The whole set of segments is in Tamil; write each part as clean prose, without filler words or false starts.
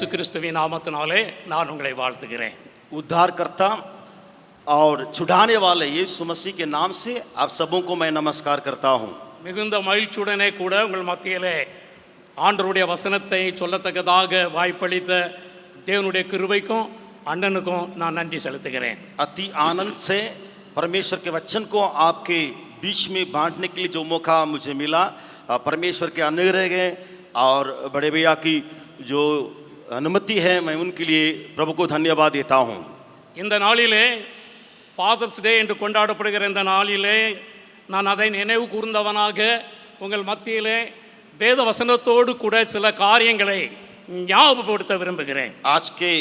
இயேசு கிறிஸ்துவின் நாமத்தினாலே நான் உங்களை வாழ்த்துகிறேன். उद्धारकर्ता और छुड़ाने वाले यीशु मसीह के नाम से आप सबों को मैं नमस्कार करता हूँ. மிகுந்த மகிழ்ச்சியுடனே கூட உங்கள் மத்தியிலே ஆண்டவருடைய வசனத்தை சொல்லத்தக்கதாக வாய்ப்பளித்த தேவனுடைய கிருபைக்கும் அண்ணனுக்கும் நான் நன்றி செலுத்துகிறேன். अति आनंद से परमेश्वर के वचन को आपके बीच में बांटने के लिए जो मौका मुझे मिला, परमेश्वर के अनुग्रह है और बड़े भैया की जो अनुमति है, मैं उनके लिए प्रभु को धन्यवाद देता हूँ. இந்த நாளிலே ஃபாதர்ஸ் டே என்று கொண்டாடப்படுகிற இந்த நாளிலே நான் அதை நினைவு கூர்ந்தவனாக உங்கள் மத்தியிலே வேத வசனத்தோடு கூட சில காரியங்களை ஞாபகப்படுத்த விரும்புகிறேன். आज के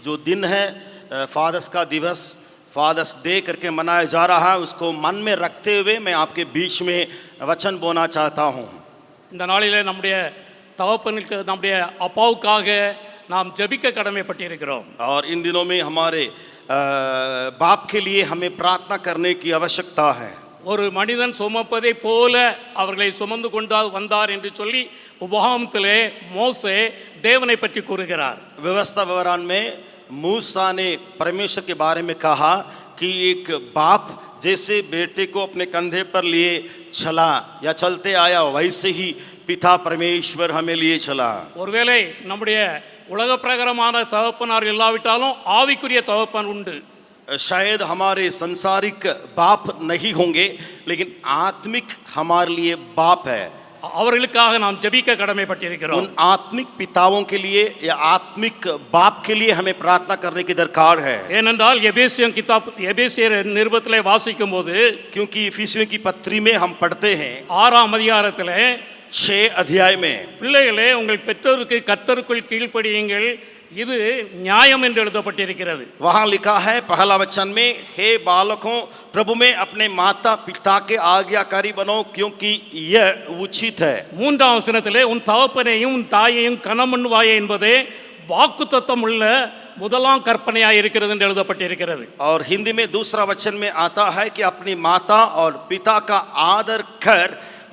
जो दिन है फादर्स का दिवस, फादर्स डे करके मनाया जा रहा है, उसको मन में रखते हुए मैं आपके बीच में वचन बोलना चाहता हूँ. இந்த நாளிலே நம்முடைய தகப்பனுக்கு நம்முடைய அப்பாவுக்காக நாம் ஜெபிக்க கடமைப்பட்டிருக்கிறோம். और इन दिनों में हमारे बाप के लिए हमें प्रार्थना करने की आवश्यकता है. ஒரு மனிதன் சுமப்பதை போல அவர்களை சுமந்து கொண்டு வந்தார் என்று சொல்லி உபகாமத்திலே மோசே தேவனை பற்றி கூறுகிறார். व्यवस्था विवरण में मूसा ने परमेश्वर के बारे में कहा कि एक बाप जैसे बेटे को अपने कंधे पर लिए चला या चलते आया, वैसे ही पिता परमेश्वर हमें लिए चला. ஒருவேளை நம்முடைய உலக பிரகாரமான தகப்பனார் இல்லாவிட்டாலும் ஆவிக்குரிய தகப்பன் உண்டு. शायद हमारे संसारिक बाप नहीं होंगे, लेकिन आत्मिक हमारे लिए बाप है. அவர்களுக்காக நாம் ஜெபிக்க கடமைப்பட்டிருக்கிறோம். उन आत्मिक पिताओं के लिए या आत्मिक बाप के लिए हमें प्रार्थना करने की दरकार है. ஏனென்றால் எபேசியர் நிருபத்திலே வாசிக்கும் போது, क्योंकि इफिसियों की पत्री में हम पढ़ते हैं 6ஆம் அதிகாரத்திலே 6 अध्याय में, பிள்ளைகளே உங்கள் பெற்றோருக்கு கர்த்தருக்குள் கீழ்ப்படியுங்கள், இது நியாயம் என்று எழுதப்பட்டிருக்கிறது. वहाँ लिखा है पहला वचन में, हे बालकों प्रभु में अपने माता पिता के आज्ञाकारी बनो क्योंकि यह उचित है. 3ஆம் வசனத்திலே உன் தகப்பனையும் உன் தாயையும் கனம் பண்ணுவாயே என்பதே வாக்குத்தத்தம் உள்ள முதலாம் கற்பனையாய் இருக்கிறது என்று எழுதப்பட்டிருக்கிறது. और हिंदी में दूसरा वचन में आता है कि अपनी माता और पिता का आदर कर,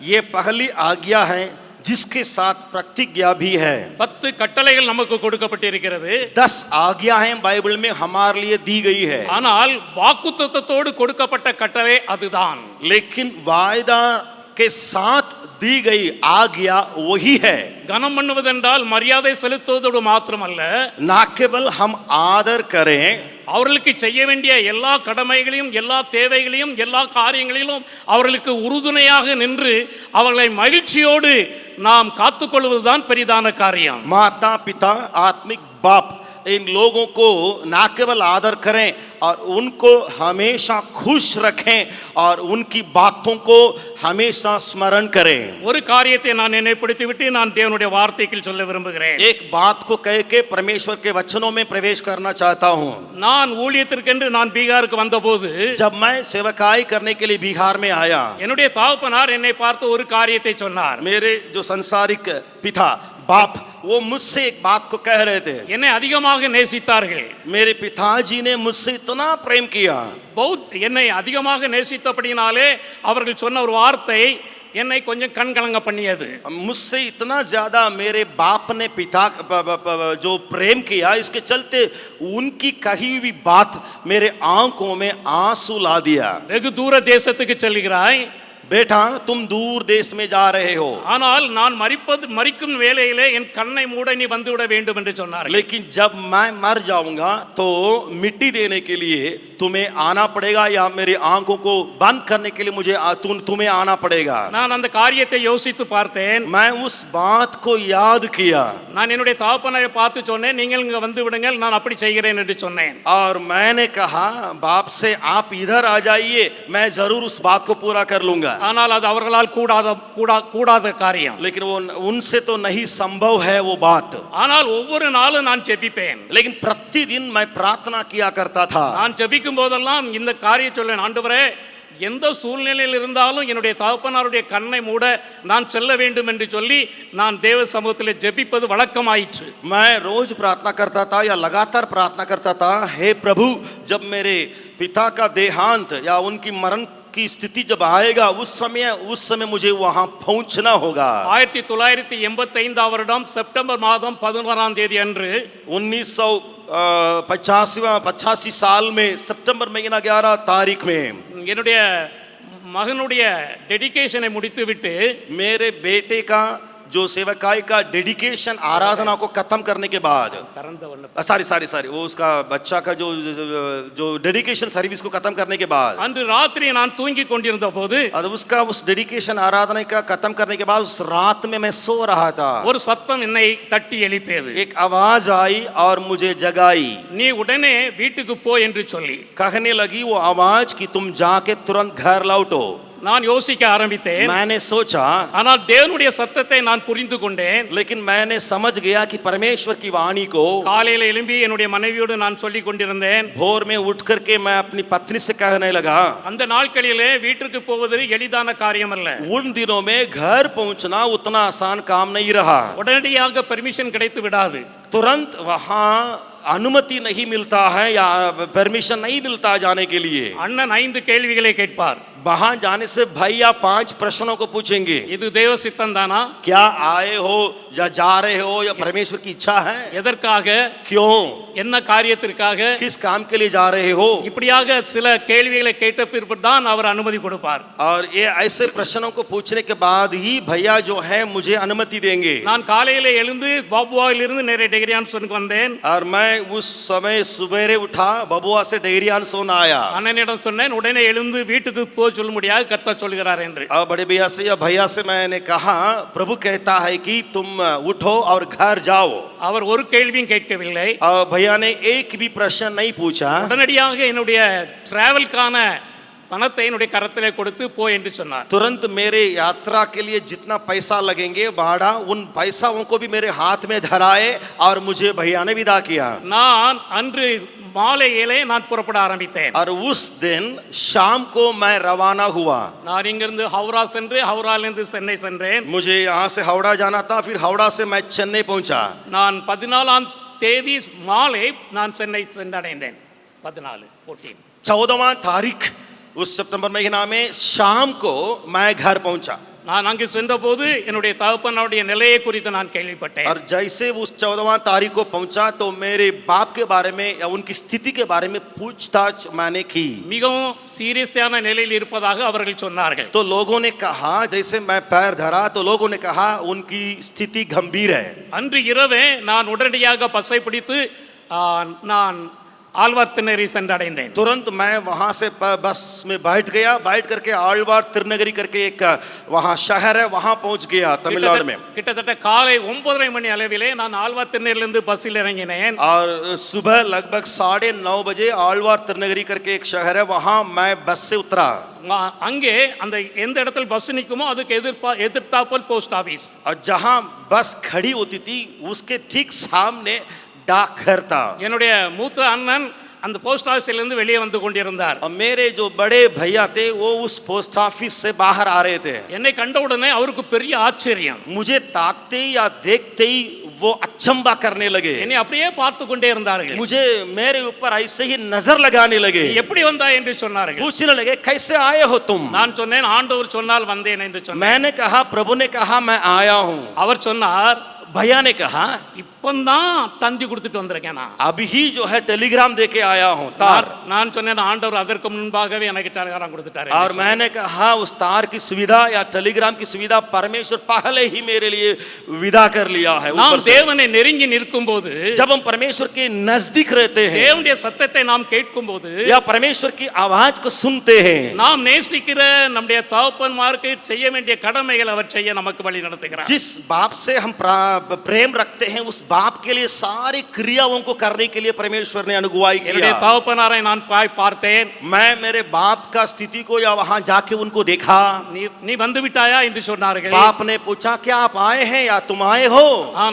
ये पहली आज्ञा है जिसके साथ प्रतिज्ञा भी है. 10 கட்டளைகள் நமக்கு கொடுக்கப்பட்டிருக்கிறது. 10 आज्ञाएं बाइबल में हमारे लिए दी गई है. ஆனால் வாக்குத்தத்தத்தோடு கொடுக்கப்பட்ட கட்டளை அதுதான். लेकिन वायदा के साथ दी गई आज्ञा वही है. கனம் பண்ணுவதென்றால் மரியாதை செலுத்துவதோடு மாத்திரமல்ல, ना केवल हम आदर करें, அவர்களுக்கு செய்ய வேண்டிய எல்லா கடமைகளையும் எல்லா தேவைகளையும் எல்லா காரியங்களிலும் அவர்களுக்கு உறுதுணையாக நின்று அவர்களை மகிழ்ச்சியோடு நாம் காத்துக்கொள்வதுதான் பெரிதான காரியம். माता पिता आत्मिक बाप इन लोगों को ना केवल आदर करें और उनको हमेशा खुश रखें और उनकी बातों को हमेशा स्मरण करें. ஒரு காரியத்தை நான் நினைப்படுத்தி விட்டு நான் தேவனுடைய வார்த்தைக்கு சொல்ல விரும்புகிறேன். एक बात को कह के परमेश्वर के वचनों में प्रवेश करना चाहता हूँ. நான் ஊழியத்திற்கென்று நான் பீகாருக்கு வந்தபோது, जब मैं सेवकाई करने के लिए बिहार में आया, என்னுடைய தகப்பனார் என்னை பார்த்து ஒரு காரியத்தை சொன்னார். मेरे जो संसारिक पिता बाप वो मुझसे एक बात को कह रहे थे. என்னை அதிகமாக நேசித்தார்கள். मेरे पिताजी ने मुझसे इतना प्रेम किया. என்னை அதிகமாக நேசித்தபடினாலே அவர்கள் சொன்ன ஒரு வார்த்தை என்னை கொஞ்சம் கண்கலங்க பண்ணியது. मुझसे इतना ज्यादा मेरे बाप ने पिता जो प्रेम किया, इसके चलते उनकी कही हुई बात मेरे आंखों में आंसू ला दिया. வெகு தூர தேசத்துக்கு செல்கிறாய், बेटा तुम दूर देश में जा रहे हो, ஆனால் நான் மரிக்கும் வேளையிலே என் கண்ணை மூட நீ வந்துவிட வேண்டும் என்று சொன்னார். लेकिन जब मैं मर जाऊंगा तो मिट्टी देने के लिए तुम्हें आना पड़ेगा या मेरी आंखों को बंद करने के लिए मुझे तुम्हें आना पड़ेगा. நான் அந்த காரியத்தை யோசித்து பார்த்தேன். मैं उस बात को याद किया. நான் என்னுடைய தகப்பனாரை பார்த்து சொன்னேன், நீங்கள் இங்க வந்து விடுங்கள், நான் அப்படி செய்கிறேன் என்று சொன்னேன். और मैंने कहा बाप से आप इधर आ जाइए, मैं जरूर उस बात को पूरा कर लूंगा. ஆனால் அது அவர்களால் கூடாத காரியம். लेकिन वो उनसे तो नहीं संभव है वो बात. ஆனால் ஒவ்வொரு நாளும் நான் ஜெபிப்பேன். लेकिन प्रतिदिन मैं प्रार्थना किया करता था. நான் ஜெபிக்கும் போதெல்லாம் இந்த காரியம் சொல்லேன், ஆண்டவரே எந்த சூழ்நிலையில் இருந்தாலும் என்னுடைய தகப்பனாருடைய கண்ணை மூட நான் செல்ல வேண்டும் என்று சொல்லி நான் தேவ சமூகத்தில் ஜெபிப்பது வழக்கமாயிற்று. मैं रोज प्रार्थना करता था या लगातार प्रार्थना करता था, हे प्रभु जब मेरे पिता का देहांत या उनकी मरण की स्थिति जब आएगा उस समय मुझे वहां पहुंचना होगा। 1985 வருடம் செப்டம்பர் மாதம் 11ஆம் தேதி அன்று 1985 साल में सितंबर महीना 11 तारीख में என்னுடைய மகனுடைய டெடிகேஷனை முடித்துவிட்டு मेरे बेटे का जो सेवकाई का डेडिकेशन आराधना को खत्म करने के बाद सारी वो उसका बच्चा का जो डेडिकेशन सर्विस को खत्म करने के बाद அன்று ராத்திரி நான் தூங்கிக் கொண்டிருந்த போது उसका उस डेडिकेशन आराधना का खत्म करने के बाद उस रात में मैं सो रहा था। ஒரு சத்தம் என்னை தட்டி எழுப்பியது। एक आवाज आई और मुझे जगाई। நீ உடனே வீட்டுக்கு போ என்று சொல்லி कहने लगी वो आवाज कि तुम जाके तुरंत घर लौटो। நான் யோசிக்க ஆரம்பித்தேன்। मैंने सोचा ஆனால் தேவனுடைய சத்தத்தை நான் புரிந்து கொண்டேன்। लेकिन मैंने समझ गया कि परमेश्वर की वाणी को காலையில எழும்பி என்னுடைய மனைவியோடு நான் சொல்லிக் கொண்டிருந்தேன்। भोर में उठ करके मैं अपनी पत्नी से कहने लगा। அந்த நாட்களிலே வீட்டுக்கு போவது எளிதான காரியம் அல்ல। उन दिनों में घर पहुंचना उतना आसान काम नहीं रहा। உடனடியாக பெர்மிஷன் கிடைத்து விடாது। तुरंत वहां अनुमति नहीं मिलता है या परमिशन नहीं मिलता जाने के लिए। அண்ணன் 5 கேள்விகளை கேட்பார்। वहां जाने से भैया 5 प्रश्नों को पूछेंगे। இது தேவ சித்தம் தானா? क्या आए हो या जा रहे हो या परमेश्वर की इच्छा है? எதற்காக? क्यों? என்ன காரியத்திற்காக? किस काम के लिए जा रहे हो? இப்படியாக சில கேள்விகளை கேட்ட பிறகு தான் அவர் அனுமதி கொடுப்பார்। और ये ऐसे प्रश्नों को पूछने के बाद ही भैया जो है मुझे अनुमति देंगे। நான் காலையில எழுந்து பாபுவாவிலிருந்து நேரே டெகிரியான்சனுக்கு வந்தேன்। और मैं उस समय सुबेरे उठा, बबुआ से डेगरियानसोन आया। அண்ணனிடம் சொன்னேன் உடனே எழுந்து வீட்டுக்கு போ சொல்லும்படியாக கர்த்தர் சொல்கிறார் என்று। और बड़े भैया से या भैया से मैंने कहा प्रभु कहता है कि तुम उठो और घर जाओ। அவர் ஒரு கேள்வியும் கேட்கவில்லை। और भैया ने एक भी प्रश्न नहीं पूछा। உடனடியாக என்னுடைய டிராவல்கான பணத்தை என்னுடைய கரத்திலே கொடுத்து போ என்று சொன்னார்। तुरंत मेरे यात्रा के लिए जितना पैसा लगेंगे भाड़ा उन पैसाओं को भी मेरे हाथ में धराए और मुझे भैया ने विदा किया। நான் அன்று மாலையிலே நான் புறப்பட ஆரம்பித்தேன்। और उस दिन शाम को मैं रवाना हुआ। நான் இங்கிருந்து ஹவுரா சென்று ஹவுராலிருந்து சென்னை சென்றேன்। मुझे यहाँ से हावड़ा जाना था, फिर हावड़ा से मैं चेन्नई पहुंचा। நான் 14ஆம் தேதி மாலை நான் சென்னை சென்றடைந்தேன்। 14वां तारीख उस सितंबर महीना में शाम को मैं घर पहुंचा। நான் அங்கு சென்றபோது என்னுடைய தகப்பனுடைய நிலையை குறித்து நான் கேள்விப்பட்டேன்। और जैसे उस 14वां तारीख को पहुंचा तो मेरे बाप के बारे में या उनकी स्थिति के बारे में पूछताछ मैंने की। மிகவும் சீரியஸான நிலையில் இருப்பதாக அவர்கள் சொன்னார்கள்। तो लोगों ने कहा, जैसे मैं पैर धरा तो लोगों ने कहा उनकी स्थिति गंभीर है। அன்று இரவே நான் உடனடியாக பஸ்ஸை பிடித்து நான் आलवार तिरनगरी சென்றடைந்தேன்। तुरंत मैं वहां से बस में बैठ गया। बैठ करके आलवार तिरनगरी करके एक वहां शहर है वहां पहुंच गया तमिलनाडु में। கிட்டத்தட்ட காலை 9:30 மணி அளவிலே நான் ஆழ்வார் திருநகரிலிருந்து பஸ்ஸில் இறங்கினேன்। और सुबह लगभग 9:30 बजे आलवार तिरनगरी करके एक शहर है वहां मैं बस से उतरा। அங்கே அந்த எந்த இடத்துல பஸ் நிக்குமோ அதுக்கு எதிர்த்தாப்பல் போஸ்ட் ஆபீஸ்। और जहां बस खड़ी होती थी उसके ठीक सामने डाकघर था। என்னுடைய மூத்த அண்ணன் அந்த போஸ்ட் ஆபீஸ்ல இருந்து வெளியே வந்து கொண்டிருந்தார்। और मेरे जो बड़े भैया थे वो उस पोस्ट ऑफिस से बाहर आ रहे थे। என்னை கண்ட உடனே அவருக்கு பெரிய ஆச்சரியம்। मुझे ताकते ही या देखते ही वो अचंबा करने लगे। என்னை அப்படியே பார்த்து கொண்டே இருந்தார்கள்। मुझे मेरे ऊपर ऐसे ही नजर लगाने लगे। எப்படி வந்தாய் என்று சொன்னார்கள்। पूछने लगे कैसे आए हो तुम? நான் சொன்னேன் ஆண்டவர் சொன்னால் வந்தேன் என்று சொன்னேன்। मैंने कहा प्रभु ने कहा मैं आया हूँ। அவர் சொன்னார் भैया ने कहा இப்பந்தான் தந்தி கொடுத்துட்டு வந்திருக்கேன் நான்। अभी ही जो है टेलीग्राम देके आया हूँ तार। நான் சொன்னேன் ஆண்டவர் அதற்கு முன்பாகவே எனக்கு டெலிகிராம் கொடுத்துட்டாரு। और मैंने कहा उस तार की सुविधा या टेलीग्राम की सुविधा परमेश्वर पहले ही मेरे लिए विदा कर लिया है। நாம் தேவனை நெருங்கி நிற்கும்போது जब हम परमेश्वर के नजदीक रहते हैं தேவனுடைய சத்தத்தை நாம் கேட்கும்போது या परमेश्वर की आवाज को सुनते हैं நாம் நேசிக்கிற நம்முடைய தகப்பன்மாருக்கு செய்ய வேண்டிய கடமைகளை அவர் செய்ய நமக்கு வழி நடத்துகிறார்। जिस बाप से हम प्रेम रखते हैं उस बाप के लिए सारी क्रियाओं को करने के लिए परमेश्वर ने अनुगवाई என்னுடைய किया। தகப்பனாரை நான் பார்த்தேன்। मैं मेरे बाप का स्थिति को या वहां जाके उनको देखा। நீ வந்து விட்டாயா என்று சொன்னார்கள்। बाप ने पूछा क्या आप आए हैं या तुम आए हो?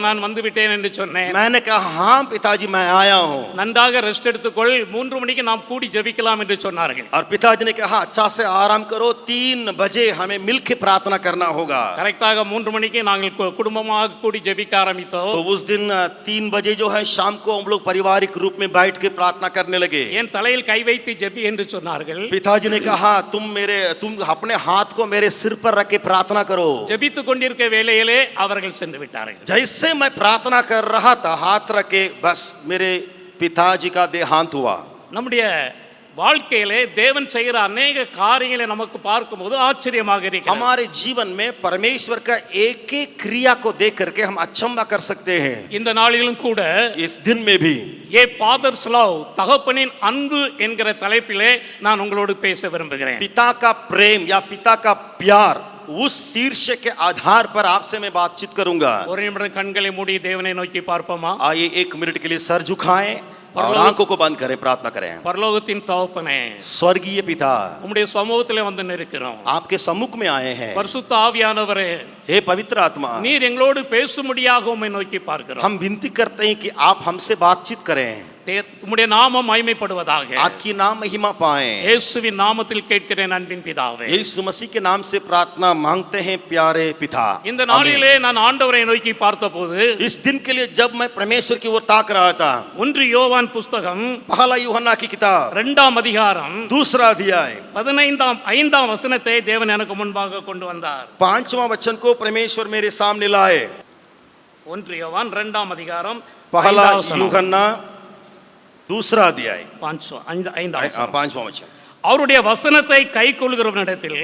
நான் வந்து விட்டேன் என்று சொன்னேன்। मैंने कहा हाँ पिताजी मैं आया हूँ। நன்றாக ரெஸ்ட் எடுத்துக்கொள் 3 மணிக்கு நாம் கூடி ஜெபிக்கலாம் என்று சொன்னார்கள்। और पिताजी ने कहा अच्छा से आराम करो 3 बजे हमें मिलकर प्रार्थना करना होगा। கரெக்டாக 3 மணிக்கு நாங்கள் குடும்பமாக கூடி ஜெபிக்க ஆரம்பித்தோம். तो उस दिन 3 बजे जो है शाम को हम लोग पारिवारिक रूप में बैठ के प्रार्थना करने लगे। என் தலையில் கை வைத்து ஜெபி என்று சொன்னார்கள். पिताजी ने कहा तुम अपने हाथ को मेरे सिर पर रख के प्रार्थना करो। ஜெபித்துக் கொண்டிருக்க வேளையிலே அவர்கள் சென்று விட்டார்கள். जैसे मैं प्रार्थना कर रहा था हाथ रख के बस मेरे पिताजी का देहांत हुआ। நம்முடைய வாழ்க்கையிலே தேவன் செய்கிற अनेक காரியங்களை நமக்கு பார்க்கும்போது ஆச்சரியமாக இருக்கிறது. हमारे जीवन में परमेश्वर का एक एक क्रिया को देख करके हम अचंभा कर सकते हैं। இந்த நாளிலும் கூட इस दिन में भी ஏ ஃபாதர்ஸ் லவ் தகப்பனின் அன்பு என்கிற தலைப்பிலே நான் உங்களோடு பேச விரும்புகிறேன். पिता का प्रेम या पिता का प्यार उस शीर्षक के आधार पर आपसे मैं बातचीत करूंगा। ஒரு நிமிடம் கண்களை மூடி தேவனை நோக்கி பார்ப்போமா? आइए 1 मिनट के लिए सर झुकाएं और आंखों को बंद करें, प्रार्थना करें। பரலோகத்தின் தகப்பனே, स्वर्गीय पिता, உம்முடைய சமூகத்திலே வந்து நிற்கிறோம். आपके सम्मुख में आए हैं। பரிசுத்த ஆவியானவரே, हे पवित्र आत्मा, நீர் எங்களோடு பேசும்படியாக உம்மை நோக்கி பார்க்கிறோம். हम विनती करते हैं कि आप हमसे बातचीत करें, உம்முடைய நாமம் மகிமைப்படுவதாக. आपकी नाम महिमा पाएं। இயேசுவின் நாமத்தில் கேட்கிறேன் அன்பின் பிதாவே. यीशु मसीह के नाम से प्रार्थना मांगते हैं प्यारे पिता। இந்த நாளிலே நான் ஆண்டவரை நோக்கி பார்த்தபோது इस दिन के लिए जब मैं परमेश्वर की ओर ताक रहा था, 1 யோவான் புஸ்தகம் पहला यूहन्ना की किताब 2ஆம் அதிகாரம் 2 अध्याय 5ஆம் வசனத்தை தேவன் எனக்கு முன்பாக கொண்டு வந்தார். 5वां वचन को परमेश्वर मेरे सामने लाए। 1 யோவான் 2ஆம் அதிகாரம் पहला 5ஆம் வசனம். यूहन्ना 2 अध्याय 5ஆம் வசனம். 5वां वचन। அவருடைய வசனத்தை கைக்கொள்கிறவனிடத்தில்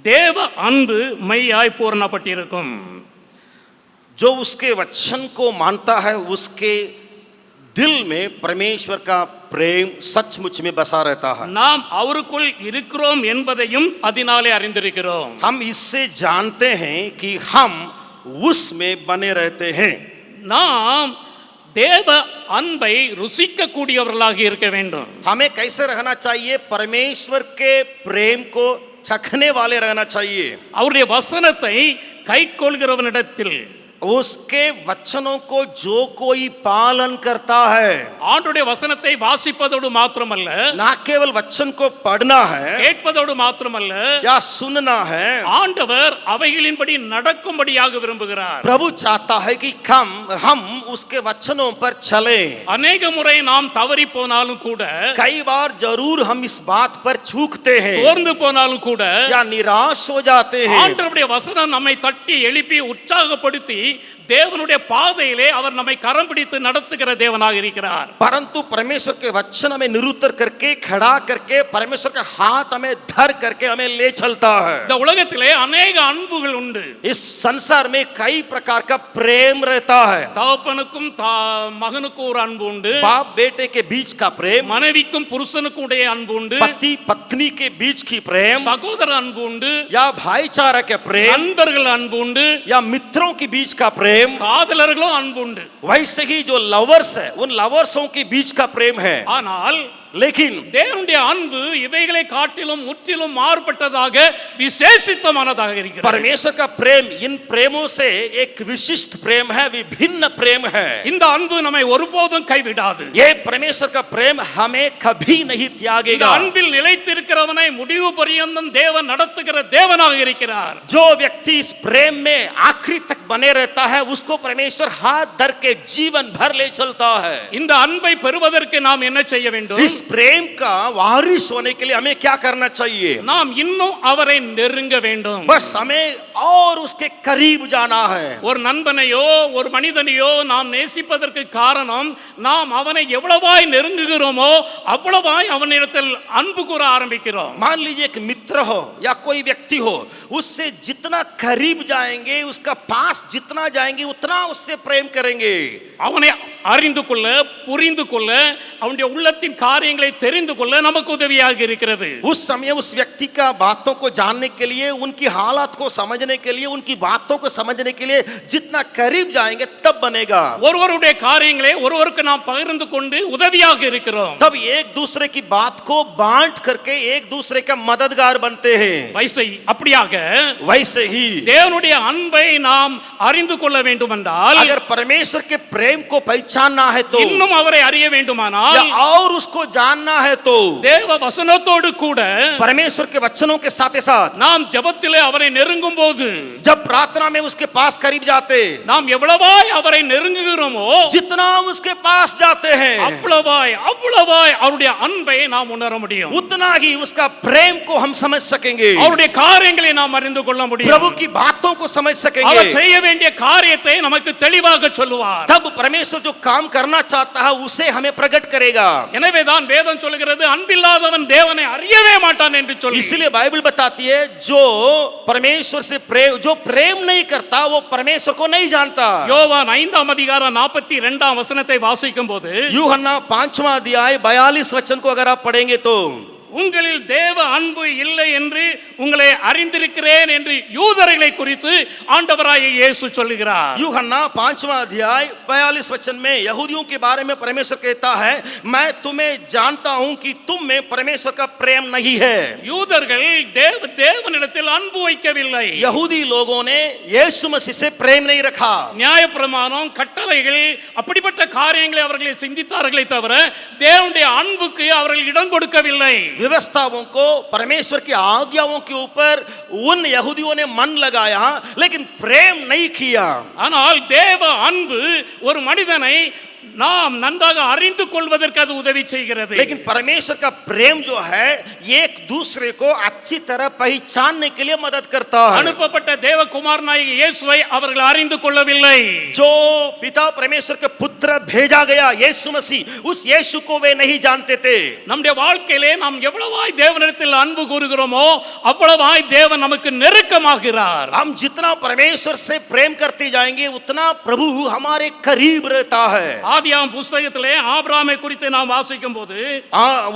தேவ அன்பு மெய்யாய் பூரணப்பட்டிருக்கும். जो उसके वचन को मानता है उसके दिल में परमेश्वर का प्रेम सचमुच में बसा रहता है। நாம் அவருக்குள் இருக்கிறோம் என்பதையும் அதனாலே அறிந்திருக்கிறோம். हम इससे जानते हैं कि हम उसमें बने रहते हैं। நாம் தேவ அன்பை ருசிக்க கூடியவர்களாக இருக்க வேண்டும். हमें कैसे रहना चाहिए? परमेश्वर के प्रेम को चखने वाले रहना चाहिए। அவருடைய வசனத்தை கைக்கொள்கிறவனிடத்தில் उसके वचनों को जो कोई पालन करता है, ஆண்டவருடைய வசனத்தை வாசிப்பதோடு மாத்திரமல்ல, ना केवल वचन को पढ़ना है கேட்பதோடு மாத்திரமல்ல, या सुनना है, ஆண்டவர் அவைகளின்படி நடக்கும்படியாக விரும்புகிறார். प्रभु चाहता है कि हम उसके वचनों पर चलें। अनेक முறை நாம் தவறி போனாலும் கூட, कई बार जरूर हम इस बात पर चूकते हैं சோர்ந்து போனாலும் கூட, या निराश हो जाते हैं। ஆண்டவருடைய வசனம் நம்மை தட்டி எழுப்பி உற்சாகப்படுத்தி தேவனுடைய பாதையிலே அவர் நம்மை கரம் பிடித்து நடத்துகிற தேவனாக இருக்கிறார். परंतु परमेश्वर के वचन हमें निरुत्तर करके खड़ा करके परमेश्वर का हाथ हमें धर करके हमें ले चलता है। இந்த உலகத்திலே अनेक அன்புகள் உண்டு. इस संसार में कई प्रकार का प्रेम रहता है। தகப்பனுக்கும் மகனுக்கும் ஒரு அன்பு உண்டு, बाप बेटे के बीच का प्रेम, மனைவிக்கும் புருஷனுக்கும் உடைய அன்பு உண்டு, पति पत्नी के बीच की प्रेम, சகோதர அன்பு உண்டு, या भाईचारा के प्रेम, நண்பர்கள் அன்பு உண்டு, या मित्रों के बीच का प्रेम, காதலர்களும் அன்பு உண்டு. वैसे ही जो लवर्स है उन लवर्सों के बीच का प्रेम है। ஆனால் लेकिन தேவனுடைய அன்பு இவைகளை காட்டிலும் முற்றிலும் மாறுபட்டதாக விசேஷித்தமானதாக இருக்கிறது. परमेश्वर का प्रेम इन प्रेमों से एक विशिष्ट प्रेम है, विभिन्न प्रेम है। இந்த அன்பு நம்மை ஒருபோதும் கைவிடாது. ये परमेश्वर का प्रेम हमें कभी नहीं இந்த त्यागेगा। அன்பில் நிலைத்திருக்கிறவனை முடிவு பரியந்தம் தேவன் நடத்துகிற தேவனாக இருக்கிறார். जो व्यक्ति इस प्रेम में आखिरी तक बने रहता है उसको परमेश्वर हाथ धर के जीवन भर ले चलता है। இந்த அன்பை பெறுவதற்கு நாம் என்ன செய்ய வேண்டும்? इस प्रेम का वारिस होने के लिए हमें क्या करना चाहिए? நாம் இன்னும் அவரை நெருங்க வேண்டும். बस हमें और उसके करीब जाना है। ஒரு நண்பனையோ ஒரு மனிதனையோ நாம் நேசிப்பதற்கு காரணம் நாம் அவனை எவ்வளவாய் நெருங்குகிறோமோ அவ்வளவாய் அவனிடத்தில் அன்பு கூற ஆரம்பிக்கிறோம். मान लीजिए एक मित्र हो या कोई व्यक्ति हो, उससे जितना करीब जाएंगे उसका पास जितना जाएंगे उतना उससे प्रेम करेंगे। அவனை அறிந்து கொள்ள புரிந்து கொள்ள அவனுடைய உள்ளத்தின் காரியங்களை தெரிந்து கொள்ள நமக்கு உதவியாக இருக்கிறது. उस समय उस व्यक्ति का बातों को जानने के लिए, उनकी हालात को समझने के लिए, उनकी बातों को समझने के लिए जितना करीब जाएंगे तब बनेगा। ஒருவருடைய காரியங்களை ஒருவருக்கு நாம் பகிர்ந்து கொண்டு உதவியாக இருக்கிறோம். तब एक दूसरे की बात को बांट करके एक दूसरे का मददगार बनते हैं। வயசை அப்படியாக वैसे ही தேவனுடைய அன்பை நாம் அறிந்து கொள்ள வேண்டும் என்றால் अगर परमेश्वर के प्रेम को पहचान पहचानना है तो, இன்னும் அவரை அறிய வேண்டுமானால், या और उसको जानना है तो, தேவ வசனத்தோடு கூட परमेश्वर के वचनों के साथ साथ நாம் ஜெபத்திலே அவரை நெருங்கும் போது, जब प्रार्थना में उसके पास करीब जाते, நாம் எவ்வளவாய் அவரை நெருங்குகிறோமோ जितना हम उसके पास जाते हैं, அவ்வளவாய் அவருடைய அன்பை நாம் உணர முடியும். उतना ही उसका प्रेम को हम समझ सकेंगे, அவருடைய காரியங்களை நாம் அறிந்து கொள்ள முடியும். प्रभु की बातों को समझ सकेंगे. அவர் செய்ய வேண்டிய காரியத்தை நமக்கு தெளிவாக சொல்லுவார். तब परमेश्वर जो काम करना चाहता है उसे हमें प्रकट करेगा. எனவேதான் வேதம் சொல்கிறது, அன்பில்லாதவன் தேவனை அறியவே மாட்டான் என்று சொல்லி. इसलिए बाइबल बताती है जो परमेश्वर से प्रेम नहीं करता वो परमेश्वर को नहीं जानता. யோவான் 5ஆம் அதிகாரம் 42ஆம் வசனத்தை வாசிக்கும் போது, यूहन्ना 5वां अध्याय 42 वचन को अगर आप पढ़ेंगे तो, உங்களில் தேவ அன்பு இல்லை என்று உங்களை அறிந்திருக்கிறேன் என்று யூதர்களை குறித்து ஆண்டவராகிய இயேசு சொல்லுகிறார். यूहन्ना 5वां अध्याय 42 वचन में यहूदियों के बारे में परमेश्वर कहता है, मैं तुम्हें जानता हूं कि तुम में परमेश्वर का प्रेम नहीं है. யூதர்கள் தேவனிடத்தில் அன்பு வைக்கவில்லை. यहूदी लोगों ने यीशु मसीह से प्रेम नहीं रखा. நியாயப்பிரமாணம், கட்டளைகள், அப்படிப்பட்ட காரியங்களை அவர்கள் சிந்தித்தார்களே தவிர தேவனுடைய அன்புக்கு அவர்கள் இடம் கொடுக்கவில்லை. व्यवस्थाओं को, परमेश्वर की आज्ञाओं के ऊपर उन यहूदियों ने मन लगाया लेकिन प्रेम नहीं किया. ஆனால் தேவ அன்பு ஒரு மனிதனை நாம் நன்றாக அறிந்து கொள்வதற்கு அது உதவி செய்கிறது. लेकिन परमेश्वर का प्रेम जो है एक दूसरे को अच्छी तरह पहचानने के लिए मदद करता है. அனுப்பப்பட்ட தேவகுமாரனாகிய இயேசுவை அவர்கள் அறிந்து கொள்ளவில்லை. जो पिता परमेश्वर के पुत्र भेजा गया यीशु मसीह, उस यीशु को वे नहीं जानते थे. நம்முடைய வாழ்க்கையிலே நாம் எவ்வளவாய் தேவனிடத்தில் அன்பு கூறுகிறோமோ அவ்வளவாய் தேவன் நமக்கு நெருக்கமாகிறார். हम जितना परमेश्वर से प्रेम करते जाएंगे उतना प्रभु हमारे करीब रहता है. ஆதியாகம புத்தகத்திலே ஆபிரகாமை குறித்து நாம் வாசிக்கும் போது,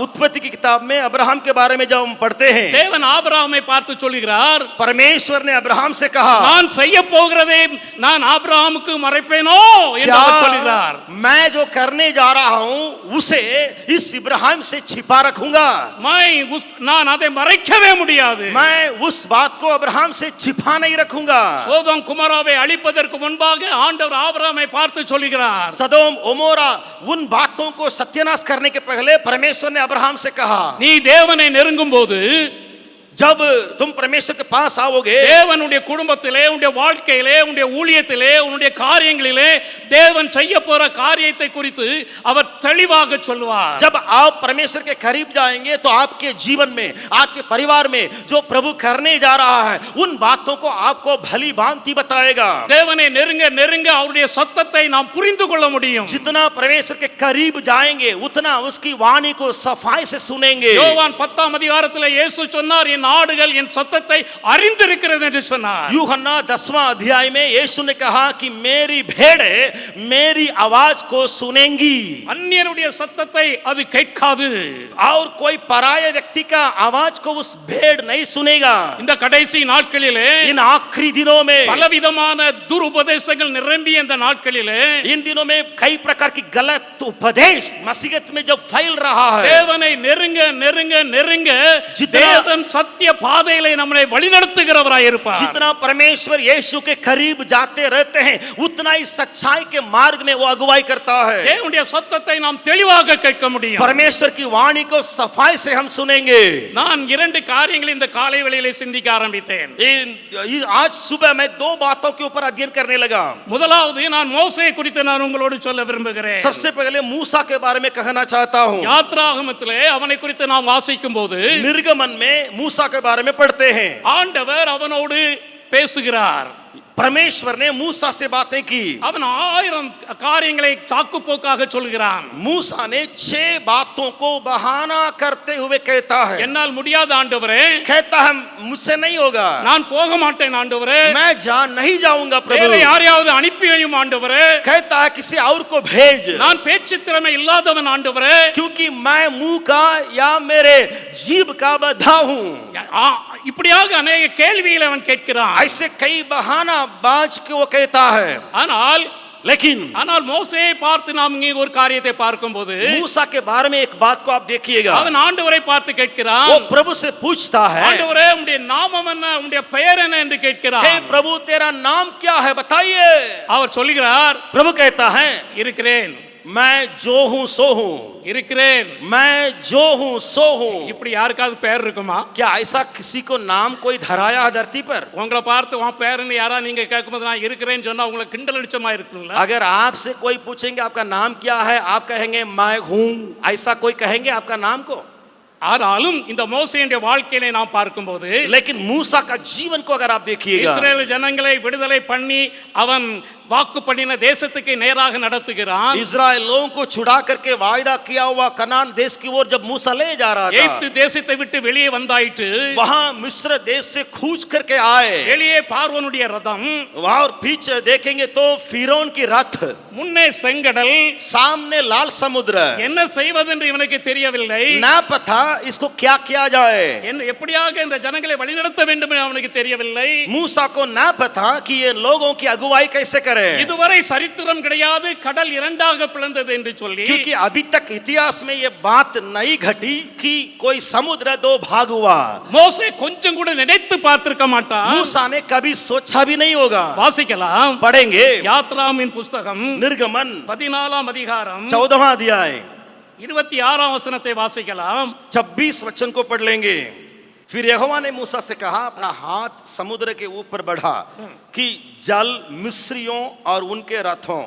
उत्पत्ति की किताब में अब्राहम के बारे में जब हम पढ़ते हैं, தேவன் ஆபிரகாமை பார்த்து சொல்கிறார், परमेश्वर ने अब्राहम से कहा, நான் செய்ய போகிறதை நான் ஆபிரகாமுக்கு மறைப்பேனோ என்று அவர் சொல்கிறார். मैं जो करने जा रहा हूं उसे इस इब्राहिम से छिपा रखूंगा. நான் அதை மறைக்கவே முடியாது. मैं उस बात को अब्राहम से छिपा नहीं रखूंगा. சோதோம் குமாராவை அழிப்பதற்கு முன்பாக ஆண்டவர் ஆபிரகாமை பார்த்து சொல்கிறார், सदोम ओमोरा उन बातों को सत्यानाश करने के पहले परमेश्वर ने अब्राहम से कहा, நீ தேவனை நெருங்கும் போது, जब तुम परमेश्वर के पास आओगे, தேவனுடைய குடும்பத்திலே, உன்னுடைய வாழ்க்கையிலே, உன்னுடைய ஊழியத்திலே, உன்னுடைய காரியங்களிலே தேவன் செய்ய போற காரியத்தை குறித்து அவர் தெளிவாக சொல்வார். जब आप परमेश्वर के करीब जाएंगे तो आपके जीवन में, आपके परिवार में जो प्रभु करने जा रहा है उन बातों को आपको भली भांति बताएगा. தேவனை நெருங்க நெருங்க அவருடைய சத்தத்தை நாம் புரிந்து கொள்ள முடியும். जितना परमेश्वर के करीब जाएंगे उतना उसकी वाणी को सफाई से सुनेंगे. யோவான் 10ஆம் அதிகாரத்திலே இயேசு சொன்னார், என் ஆடுகள் என் சத்தத்தை அறிந்திருக்கிறது என்று சொன்னார். यूहन्ना 10वां अध्याय में यीशु ने कहा कि मेरी भेड़ मेरी आवाज को सुनेंगी. அந்நியருடைய சத்தத்தை அது கேட்காது. और कोई पराय व्यक्ति का आवाज को उस भेड़ नहीं सुनेगा. இந்த கடைசி நாட்களிலே, इन आखिरी दिनों में, பலவிதமான துருபதேசங்கள் நிரம்பிய இந்த நாட்களிலே, इन दिनों में कई प्रकार की गलत उपदेश मसीहत में जब फैल रहा है, தேவனை நெருங்க நெருங்க நெருங்க தேவன் சத்திய பாதையிலே நம்மை வழிநடத்துகிறவராய் இருப்பார். जितना परमेश्वर यीशु के करीब जाते रहते हैं उतना ही सच्चाई के मार्ग में वो अगुवाई करता है. தேவனுடைய சத்தத்தை நாம் தெளிவாக கேட்க முடியும். परमेश्वर की वाणी को सफाई से हम सुनेंगे. நான் இரண்டு காரியங்களை இந்த காலை வேளையிலே சிந்திக்க ஆரம்பித்தேன். आज सुबह मैं दो बातों के ऊपर अध्ययन करने लगा. முதலாவது, நான் மோசே குறித்து நான் உங்களோடு சொல்ல விரும்புகிறேன். सबसे पहले मूसा के बारे में कहना चाहता हूं. யாத்ராகமத்திலே அவனை குறித்து நாம் வாசிக்கும் போது, निर्गमन में मूसा के बारे में पढ़ते हैं. ஆண்டவர் அவனோடு பேசுகிறார். परमेश्वर ने मूसा से बातें की. அவன் 1000 காரியங்களை சாக்கு போக்காக சொல்கிறான். मूसा ने 6 बातों को बहाना करते हुए कहता है, என்னால் முடியாத ஆண்டவரே, कहता है मुझसे नहीं होगा, நான் போக மாட்டேன் ஆண்டவரே, मैं जा नहीं जाऊंगा प्रभु. வேற யாரையாவது அனுப்பி வையும் ஆண்டவரே, कहता है किसी और को भेज, நான் பேச்சு திறமை இல்லாதவன் ஆண்டவரே, क्योंकि मैं मुंह का या मेरे जीभ का बधा हूं. இப்படியாக अनेक கேள்விகளை அவன் கேட்கிறான். ऐसे कई बहाना बाज के वो कहता है. ஆனால் மோசேயை பார்த்து நாம் இங்கே ஒரு காரியத்தை பார்க்கும்போது, मूसा के बारे में एक बात को आप देखिएगा. அவன் ஆண்டவரை பார்த்து கேட்கிறான். वो प्रभु से पूछता है, ஆண்டவரே, உம்முடைய நாமம் என்ன, உம்முடைய பெயர் என்ன என்று கேட்கிறான். हे प्रभु तेरा नाम क्या है बताइए. அவர் சொல்கிறார், प्रभु कहता है இருக்கிறேன். मैं जो हूँ सो हूँ, இருக்கிறேன். मैं जो हूँ सो हूँ। இப்படி யாருக்காவது பேர் இருக்குமா? क्या ऐसा किसी को नाम कोई धराया है धरती पर? உங்களை பார்த்து உன் பேருன்னு யாரா நீங்க கேட்கும்போது நான் இருக்கிறேன்னு சொன்னா உங்களுக்கு கிண்டல் அடிச்சமா இருக்குங்களா? अगर आपसे कोई पूछेंगे आपका नाम क्या है, आप कहेंगे मैं हूँ, ऐसा कोई कहेंगे आपका नाम को? ஆனாலும் இந்த மோசேயுடைய வாழ்க்கையிலே நாம் பார்க்கும்போது लेकिन मूसा का जीवन को अगर आप देखिएगा, இஸ்ரேல் ஜனங்களை விடுதலை பண்ணி அவன் வாக்கு பண்ணின தேசத்துக்கு நேராக நடத்துகிறான். इजराइल लोगों को छुड़ा करके वायदा किया हुआ कनान देश की ओर जब मूसा ले जा रहा எகிப்து था, தேசத்தை விட்டு வெளியே வந்தாயிட்டு वहां मिस्र देश से कूच करके आए। வெளியே பார்வோனுடைய ரதம், वहां और पीछे देखेंगे तो फिरौन की रथ, முன்னே செங்கடல், सामने लाल समुद्र। என்ன செய்வதென்று இவனுக்கு தெரியவில்லை. ना पता इसको क्या किया जाए। என்ன எப்படியாக இந்த ஜனங்களை வழிநடத்த வேண்டும் என்று அவனுக்கு தெரியவில்லை. मूसा को ना पता कि ये लोगों की अगुवाई कैसे करें, இதுவரை சரித்திரம் கிடையாது கடல் இரண்டாக பிளந்தது என்று சொல்லி, क्योंकि अभी तक इतिहास में ये बात नहीं घटी कि कोई समुद्र दो भाग हुआ। மோசே கொஞ்சம் கூட நினைத்து பார்த்திருக்க மாட்டான். मूसा ने कभी सोचा भी नहीं होगा। வாசிக்கலாம். पढ़ेंगे யாத்ராமின் புஸ்தகம் निर्गमन 14ஆம் அதிகாரம் 14वां अध्याय 26ஆம் वचनத்தை வாசிக்கலாம். 26 वचन को पढ़ लेंगे। फिर यहोवा ने मूसा से कहा, अपना हाथ समुद्र के ऊपर बढ़ा कि जल मिस्रियों और उनके रथों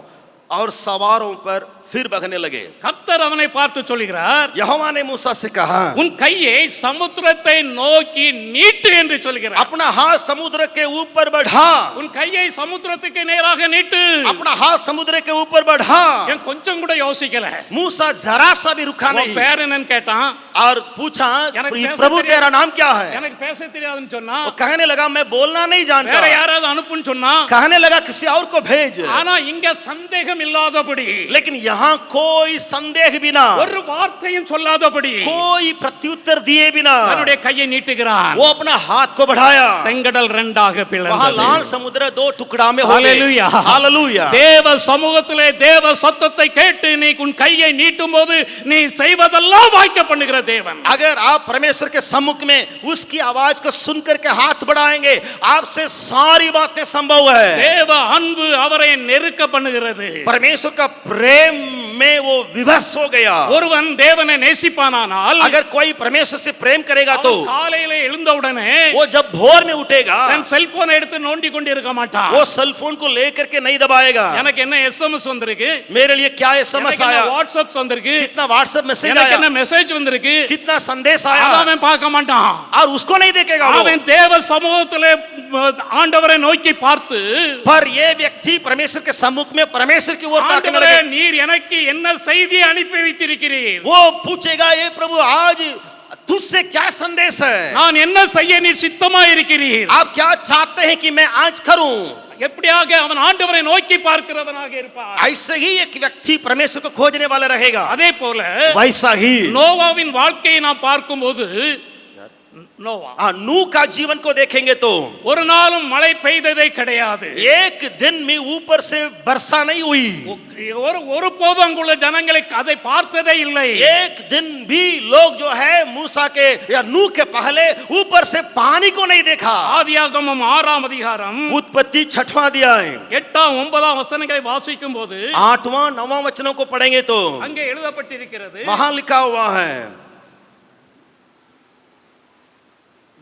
और सवारों पर फिर बहने लगे। கர்த்தர் அவனை பார்த்து சொல்கிறார், यहोवा ने मूसा से कहा, உன் கையை சமுத்திரத்தை நோக்கி நீட்டு என்று சொல்கிறார். अपना हाथ समुद्र के ऊपर बढ़ा, உன் கையை சமுத்திரத்துக்கு நேராக நீட்டு. अपना हाथ समुद्र के ऊपर बढ़ा। என் கொஞ்சம் கூட யோசிக்கல. मूसा जरा सा भी रुका உன் नहीं பேர் என்னன்னு கேட்டான். और पूछा, எனக்கு பேச प्रभु தெரியாது। तेरा नाम क्या है? எனக்கு பேச தெரியாதுன்னு சொன்னா. वो कहने लगा, मैं बोलना नहीं வேற जानता। யாராவது அனுப்புன்னு சொன்னா. कहने लगा, किसी और को भेज। ஆனா இங்க சந்தேகம் இல்லாதபடி, लेकिन यहाँ कोई संदेह बिना, ஒரு வார்த்தையும் சொல்லாதபடி कोई प्रत्युत्तर दिए बिना தன்னுடைய கையை நீட்டுகிறான். वो अपना हाथ को बढ़ाया। செங்கடல் இரண்டாக वहां பிளந்தது. लाल समुद्र दो टुकड़ा में हो गए। हालेलुया। हालेलुया। தேவ சமூகத்திலே தேவ சத்தத்தை கேட்டு நீ உன் கையை நீட்டும் போது நீ செய்வதெல்லாம் வாய்க்க பண்ணுகிற தேவன். अगर आप परमेश्वर के सम्मुख में उसकी आवाज को सुन करके हाथ बढ़ाएंगे, आपसे सारी बातें संभव है। தேவ அன்பு அவரை நெருக்க பண்ணுகிறது. परमेश्वर का प्रेम में वो विवश हो गया। ஒருவன் தேவனை நேசிப்பானானால், अगर कोई परमेश्वर से प्रेम करेगा तो அவன் காலையில எழுந்தவுடனே वो जब भोर में उठेगा, தன் செல்போனை எடுத்து நோண்டி கொண்டிருக்க மாட்டான். वो सेल फोन को लेकर के नहीं दबाएगा। எனக்கு என்ன எஸ்எம்எஸ் வந்திருக்கு, मेरे लिए क्या एसएमएस எனக்கு आया, என்ன வாட்ஸ்அப் வந்திருக்கு, कितना व्हाट्सएप मैसेज எனக்கு आया, என்ன மெசேஜ் வந்திருக்கு, कितना संदेश அதை आया, அவன் பார்க்க மாட்டான். और उसको नहीं देखेगा वो। அவன் தேவ சமூகத்திலே ஆண்டவரை நோக்கி பார்த்து, पर ये व्यक्ति परमेश्वर के सम्मुख में परमेश्वर की ओर ताकने ஆண்டவரே लगे। நீர் எனக்கு என்ன செய்தியை அனுப்பி வைத்திருக்கிறீர், वो पूछेगा, ये प्रभु आज तुझसे क्या संदेश है, நான் என்ன செய்ய நீர் சித்தமா இருக்கிறீர். आप क्या चाहते हैं कि मैं आज करूं। எப்படியாக அவன் ஆண்டவரை நோக்கி பார்க்கிறவனாக இருப்பான். ऐसे ही एक व्यक्ति परमेश्वर को खोजने वाला रहेगा। அதே போல वैसा ही நோவாவின் வாழ்க்கையை நாம் பார்க்கும்போது, நோவா नू का जीवन को देखेंगे तो ஒரு நாளும் மழை பெய்ததே கிடையாது. एक दिन में ऊपर से वर्षा नहीं हुई, ஒரு போதும் அங்குள்ள ஜனங்களை அதை பார்த்ததே இல்லை. एक दिन भी लोग जो है मूसा के या नू के पहले ऊपर से पानी को नहीं देखा। ஆதியாகமம் 6ஆம் அதிகாரம் उत्पत्ति 6वां अध्याय 8ஆம் 9ஆம் வசனங்களை வாசிக்கும் போது 8वां 9वां वचनों को पढ़ेंगे तो அங்கே எழுதப்பட்டிருக்கிறது, वहां लिखा हुआ है,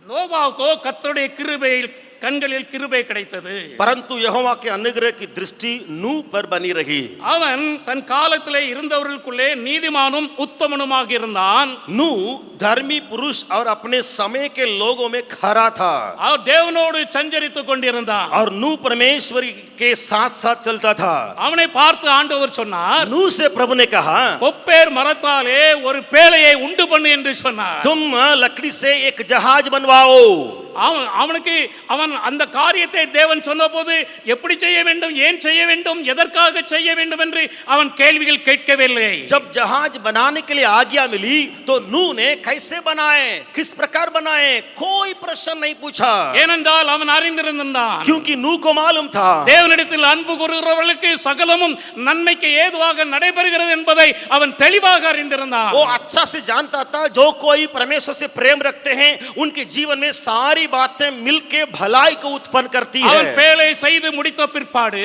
நோவாவுக்கோ கர்த்தருடைய கிருபையில் கண்களில் கிருபை கிடைத்தது. परंतु यहोवा के अनुग्रह की दृष्टि नू पर बनी रही। அவன் தன் காலத்திலே இருந்தவர்களுக்குள்ளே நீதிமானும் உத்தமனுமாக இருந்தான். नू धर्मी पुरुष और अपने समय के लोगों में खरा था, அவர் தேவனோடு சஞ்சரித்துக் கொண்டிருந்தான். और नू परमेश्वर के साथ साथ चलता था। அவனை பார்த்து ஆண்டவர் சொன்னார், नू से प्रभु ने कहा, கொப்பேர் மரத்தாலே ஒரு பேழையை உண்டு பண்ணு என்று சொன்னார். तुम लकड़ी से एक जहाज बनवाओ। அவனுக்கு அவன் அந்த காரியத்தை தேவன் சொன்னபோது எப்படி செய்ய வேண்டும், ஏன் செய்ய வேண்டும், எதற்காக செய்ய வேண்டும் என்று அவன் கேள்விகள் கேட்கவில்லை. जब जहाज बनाने के लिए आज्ञा मिली तो नू ने कैसे बनाए, किस प्रकार बनाए, कोई प्रश्न नहीं पूछा, ஏனென்றால் அவன் அறிந்திருந்தான், क्योंकि नू को मालूम था தேவனிடத்தில் அன்பு கூறுகிறவர்களுக்கு சகலமும் நன்மைக்கு ஏதுவாக நடைபெறுகிறது என்பதை அவன் தெளிவாக அறிந்திருந்தான். वो अच्छा से जानता था जो कोई परमेश्वर से प्रेम रखते हैं उनके जीवन में सारी बातें मिलके भलाई को उत्पन्न करती அவன் है। பேழை செய்து முடித்த பிற்பாடு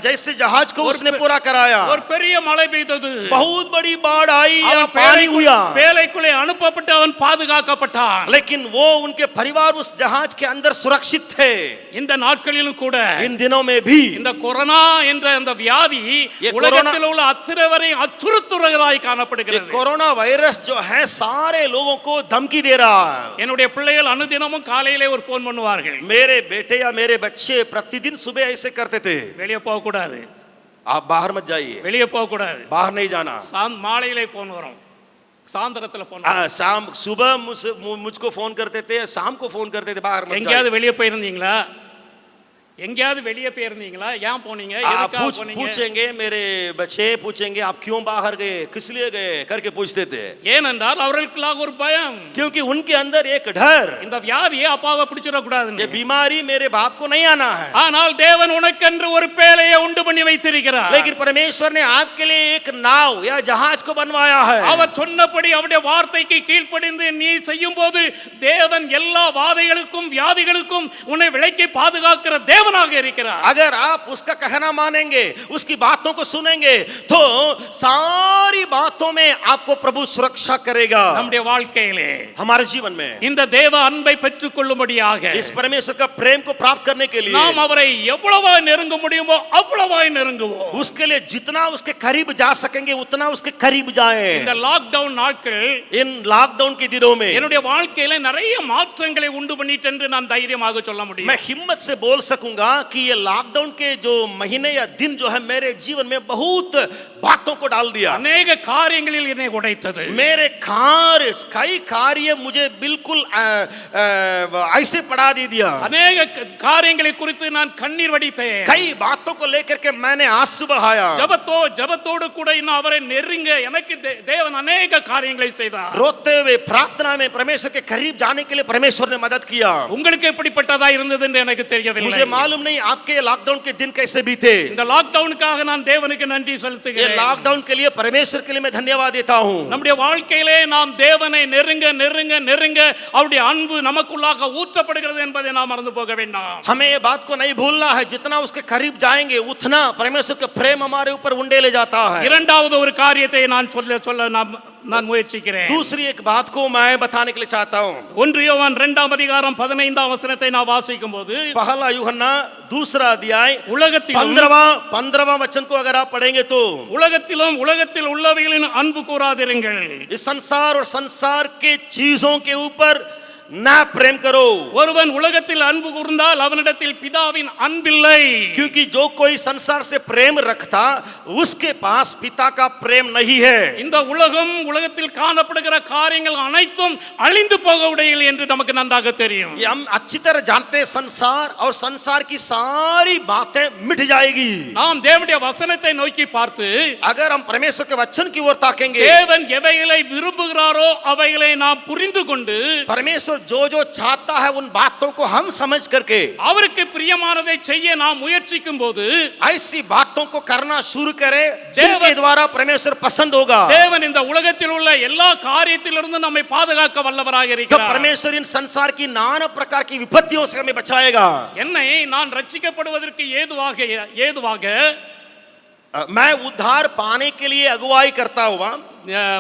जैसे जहाज को उसने पूरा कराया, ஒரு பெரிய மழை பெய்தது. बहुत बड़ी बाढ़ आई या அவன் पानी हुआ, பேழைக்குள்ளே அனுப்பப்பட்டு அவன் பாதுகாக்கப்பட்டான். लेकिन वो उनके परिवार उस जहाज के अंदर सुरक्षित थे। இந்த நாட்களிலும் கூட इन दिनों में भी இந்த கொரோனா என்ற அந்த வியாதி உலகத்தில் உள்ள அத்தனை வரை அச்சுறுத்துறதாய் காணப்படுகிறது. कोरोना वायरस जो है सारे लोगों को धमकी दे रहा है। என்னுடைய பிள்ளைகள் அனுதினமும் காலையிலே ஒரு போன் பண்ணுவார்கள். मेरे बेटे या मेरे बच्चे प्रतिदिन सुबह ऐसे करते थे, வெளியே போக கூடாது, आप बाहर मत जाइए, வெளியே போக கூடாது, बाहर नहीं जाना। மாலையிலே போன் வரும், சாயந்தரத்துல போன். शाम सुबह मुझको फोन करते थे, शाम को फोन करते थे, बाहर मत எங்கயாவது जाइए। வெளியே போயிருந்தீங்களா? எங்கயாவது வெளியே போயிருந்தீங்களா? ஏன் போனீங்க? எதுக்காக போனீங்க? पूछेंगे मेरे बच्चे, पूछेंगे आप क्यों बाहर गए, किस लिए गए करके पूछते थे। ஏனென்றால் அவர்களுக்குள்ளாக ஒரு பயம், क्योंकि उनके अंदर एक डर, இந்த வியாதியை அப்பாவை பிடிச்சிட கூடாதுன்னு. ये बीमारी मेरे बाप को नहीं आना है। ஆனால் தேவன் உனக்கென்று ஒரு பேழையை உண்டு பண்ணி வைத்திருக்கிறார். लेकिन परमेश्वर ने आपके लिए एक नाव या जहाज को बनवाया है। அவர் சொன்னபடி அவருடைய வார்த்தைக்கு கீழ்ப்படிந்து நீ செய்யும் போது தேவன் எல்லா வாதைகளுக்கும் வியாதிகளுக்கும் உன்னை விலக்கி பாதுகாக்கிற தேவனாக இருக்கிறார். अगर आप उसका कहना मानेंगे, उसकी बातों को सुनेंगे, तो सारी बातों में आपको प्रभु सुरक्षा करेगा। நம்முடைய வாழ்க்கையிலே हमारे जीवन में இந்த தேவ அன்பை பெற்றுக்கொள்ளும்படியாக इस परमेश्वर का प्रेम को प्राप्त करने के लिए நாம் அவரை எவ்வளவு நெருங்க முடியுமோ அவ்வளவாய் நெருங்குவோம். उसके लिए जितना उसके करीब जा सकेंगे उतना उसके करीब जाएं। இந்த லாக்டவுன் நாட்கள் इन लॉकडाउन के दिनों में என்னுடைய வாழ்க்கையில நிறைய மாற்றங்களை உண்டு பண்ணிட்டு என்று நான் தைரியமாக சொல்ல முடியும். मैं हिम्मत से बोल सकूंगा कि ये लॉकडाउन के जो महीने या दिन जो है मेरे जीवन में बहुत बातों को डाल दिया। अनेक காரியங்களில் என்னை உடைத்தது. मेरे कई कार्य मुझे बिल्कुल ऐसे पड़ा दे दिया। अनेक காரியங்களை குறித்து நான் கண்ணீர் வடித்தேன். कई बातों को लेकर के मैंने आंसू बहाया। ஜெபத்தோடு கூட இன்னும் அவரை நெருங்க எனக்கு தேவன் अनेक காரியங்களை செய்தார். रोते हुए प्रार्थना में परमेश्वर के करीब जाने के लिए परमेश्वर ने मदद किया। உங்களுக்கு எப்படிப்பட்டதா இருந்தது என்று எனக்கு தெரியவில்லை. मुझे मालूम नहीं आपके लॉकडाउन के दिन कैसे बीते। இந்த லாக்டவுனுக்காக நான் தேவனுக்கு நன்றி ये செலுத்துகிறேன். लॉकडाउन के लिए परमेश्वर के लिए मैं धन्यवाद देता हूँ। நம்முடைய வாழ்க்கையிலே நாம் தேவனை நெருங்க நெருங்க நெருங்க அவருடைய அன்பு நமக்குள்ளாக ஊற்றப்படுகிறது என்பதை நாம் மறந்து போக வேண்டாம். हमें ये बात को नहीं भूलना है, जितना उसके करीब जाएंगे उतना परमेश्वर का प्रेम हमारे ऊपर उंडेले जाता है। இரண்டாவது ஒரு காரியத்தை நான் சொல்ல நான் முயற்சிக்கிறேன். दूसरी एक बात को मैं बताने के लिए चाहता हूँ। 1 யோவான் 2ஆம் அதிகாரம் 15ஆம் வசனத்தை நான் வாசிக்கும்போது पहला यूहन्ना 2 अध्याय உலகத்திலும் 15वां वचन को अगर आप पढ़ेंगे तो உலகத்தில் உள்ளவைகளின் அன்பு கூறாதிருங்கள். इस संसार और संसार के चीजों के ऊपर ना प्रेम करो। ஒருவன் உலகத்தில் அன்பு கூர்ந்தால் அவனிடத்தில் பிதாவின் அன்பில்லை. क्योंकि जो कोई संसार से प्रेम रखता उसके पास पिता का प्रेम नहीं है। இந்த உலகத்தில் காணப்படுகிற காரியங்கள் அனைத்தும் அழிந்து போக உடையது என்று நமக்கு நன்றாக தெரியும். ये हम अच्छी तरह जानते हैं संसार और संसार की सारी बातें मिट जाएगी। நாம் தேவனுடைய வசனத்தை நோக்கி பார்த்து अगर हम परमेश्वर के वचन की ओर ताकेंगे, தேவன் எவைகளை விரும்புகிறாரோ அவைகளை நாம் புரிந்து கொண்டு परमेश्वर जो जो चाहता है उन बातों को हम समझ करके அவருக்கு பிரியமானதை செய்ய நாம் முயற்சிக்கும் போது ऐसी बातों को करना शुरू करें जिनके द्वारा परमेश्वर पसंद होगा। தேவன் இந்த உலகத்தில் உள்ள எல்லா காரியத்திலிருந்து நம்மை பாதுகாக்க வல்லவராக तो இருக்கிறார். परमेश्वर इन संसार की नाना प्रकार की विपत्तियों से हमें बचाएगा। என்னை நான் ரட்சிக்கப்படுவதற்கு ஏதுவாக मैं उद्धार पाने के लिए अगुवाई करता हुआ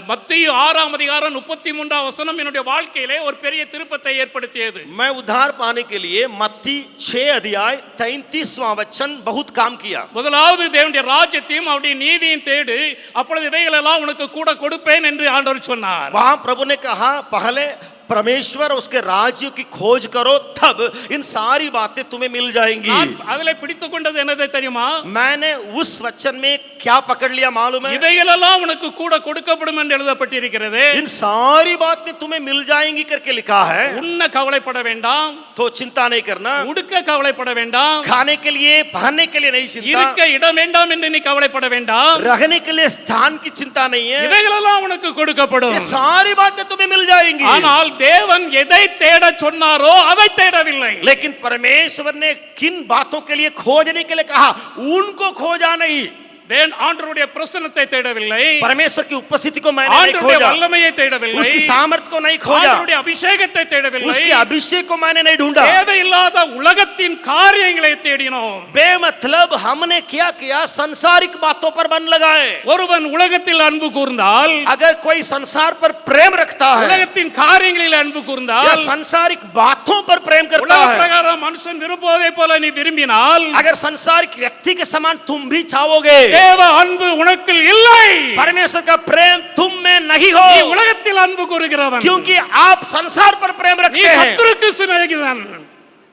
மத்தேயு 6ஆம் அதிகாரம் 33ஆம் வசனம் என்னுடைய வாழ்க்கையிலே ஒரு பெரிய திருப்பத்தை ஏற்படுத்தியது. मैं उद्धार पाने के लिए मत्ती 6 अध्याय 33वां वचन बहुत काम किया। முதலாவது தேவனுடைய ராஜ்யத்தையும் அவருடைய நீதியையும் தேடு, அப்பொழுது இவைகளெல்லாம் உனக்கு கூட கொடுப்பேன் என்று ஆண்டவர் சொன்னார். वहां प्रभु ने कहा पहले परमेश्वर उसके राज्य की खोज करो, तब इन सारी बातें तुम्हें मिल जाएंगी। அதிலே பிடித்துக் கொண்டது என்னது தெரியுமா? मैंने उस वचन में क्या पकड़ लिया मालूम है? இவைகளெல்லாம் உனக்கு கூட கொடுக்கப்படும் என்று எழுதப்பட்டிருக்கிறது. इन सारी बातें तुम्हें मिल जाएंगी करके लिखा है। உண்ண கவலைப்பட வேண்டாம், तो चिंता नहीं करना। உடுக்க கவலைப்பட வேண்டாம், खाने के लिए पहनने के लिए नहीं चिंता, இருக்க இடம் வேண்டாம் என்று நீ கவலைப்பட வேண்டாம், रहने के लिए स्थान की चिंता नहीं है। இவைகளெல்லாம் உனக்கு கொடுக்கப்படும். ये सारी बातें तुम्हें मिल जाएंगी। ஆனால் தேவன் எதை தேட சொன்னாரோ அதை தேடவில்லை. लेकिन परमेश्वर ने किन बातों के लिए खोजने के लिए कहा उनको खोजा नहीं। ஆண்டவருடைய பிரசன்னத்தை தேடவில்லை, परमेश्वर की उपस्थिति को मैंने नहीं ஆண்டவருடைய खोजा, வல்லமையை தேடவில்லை, उसकी सामर्थ को नहीं खोजा, ஆண்டவருடைய அபிஷேகத்தை தேடவில்லை, उसके अभिषेक को मैंने नहीं ढूंढा। தேவையில்லாத உலகத்தின் காரியங்களை தேடினோம்। बेमतलब हमने क्या किया, संसारिक बातों पर मन लगाए। ஒருவன் உலகத்தில் அன்பு கூர்ந்தால், अगर कोई संसार पर प्रेम रखता है உலகத்தின் காரியங்களில் அன்பு या கூர்ந்தால், संसारिक बातों पर प्रेम करता உலக है, பிரகாரம் மனுஷன் விரும்புவதை போல நீ விரும்பினால், अगर संसारिक व्यक्ति के समान तुम भी चाहोगे, தேவ அன்பு உனக்குள் இல்லை। परमेश्वर का प्रेम तुम में नहीं हो, நீ உலகத்தில் அன்பு கூறுகிறவன், क्योंकि आप संसार पर प्रेम நீ रखते हैं சத்துருக்கு சிநேகிதன்,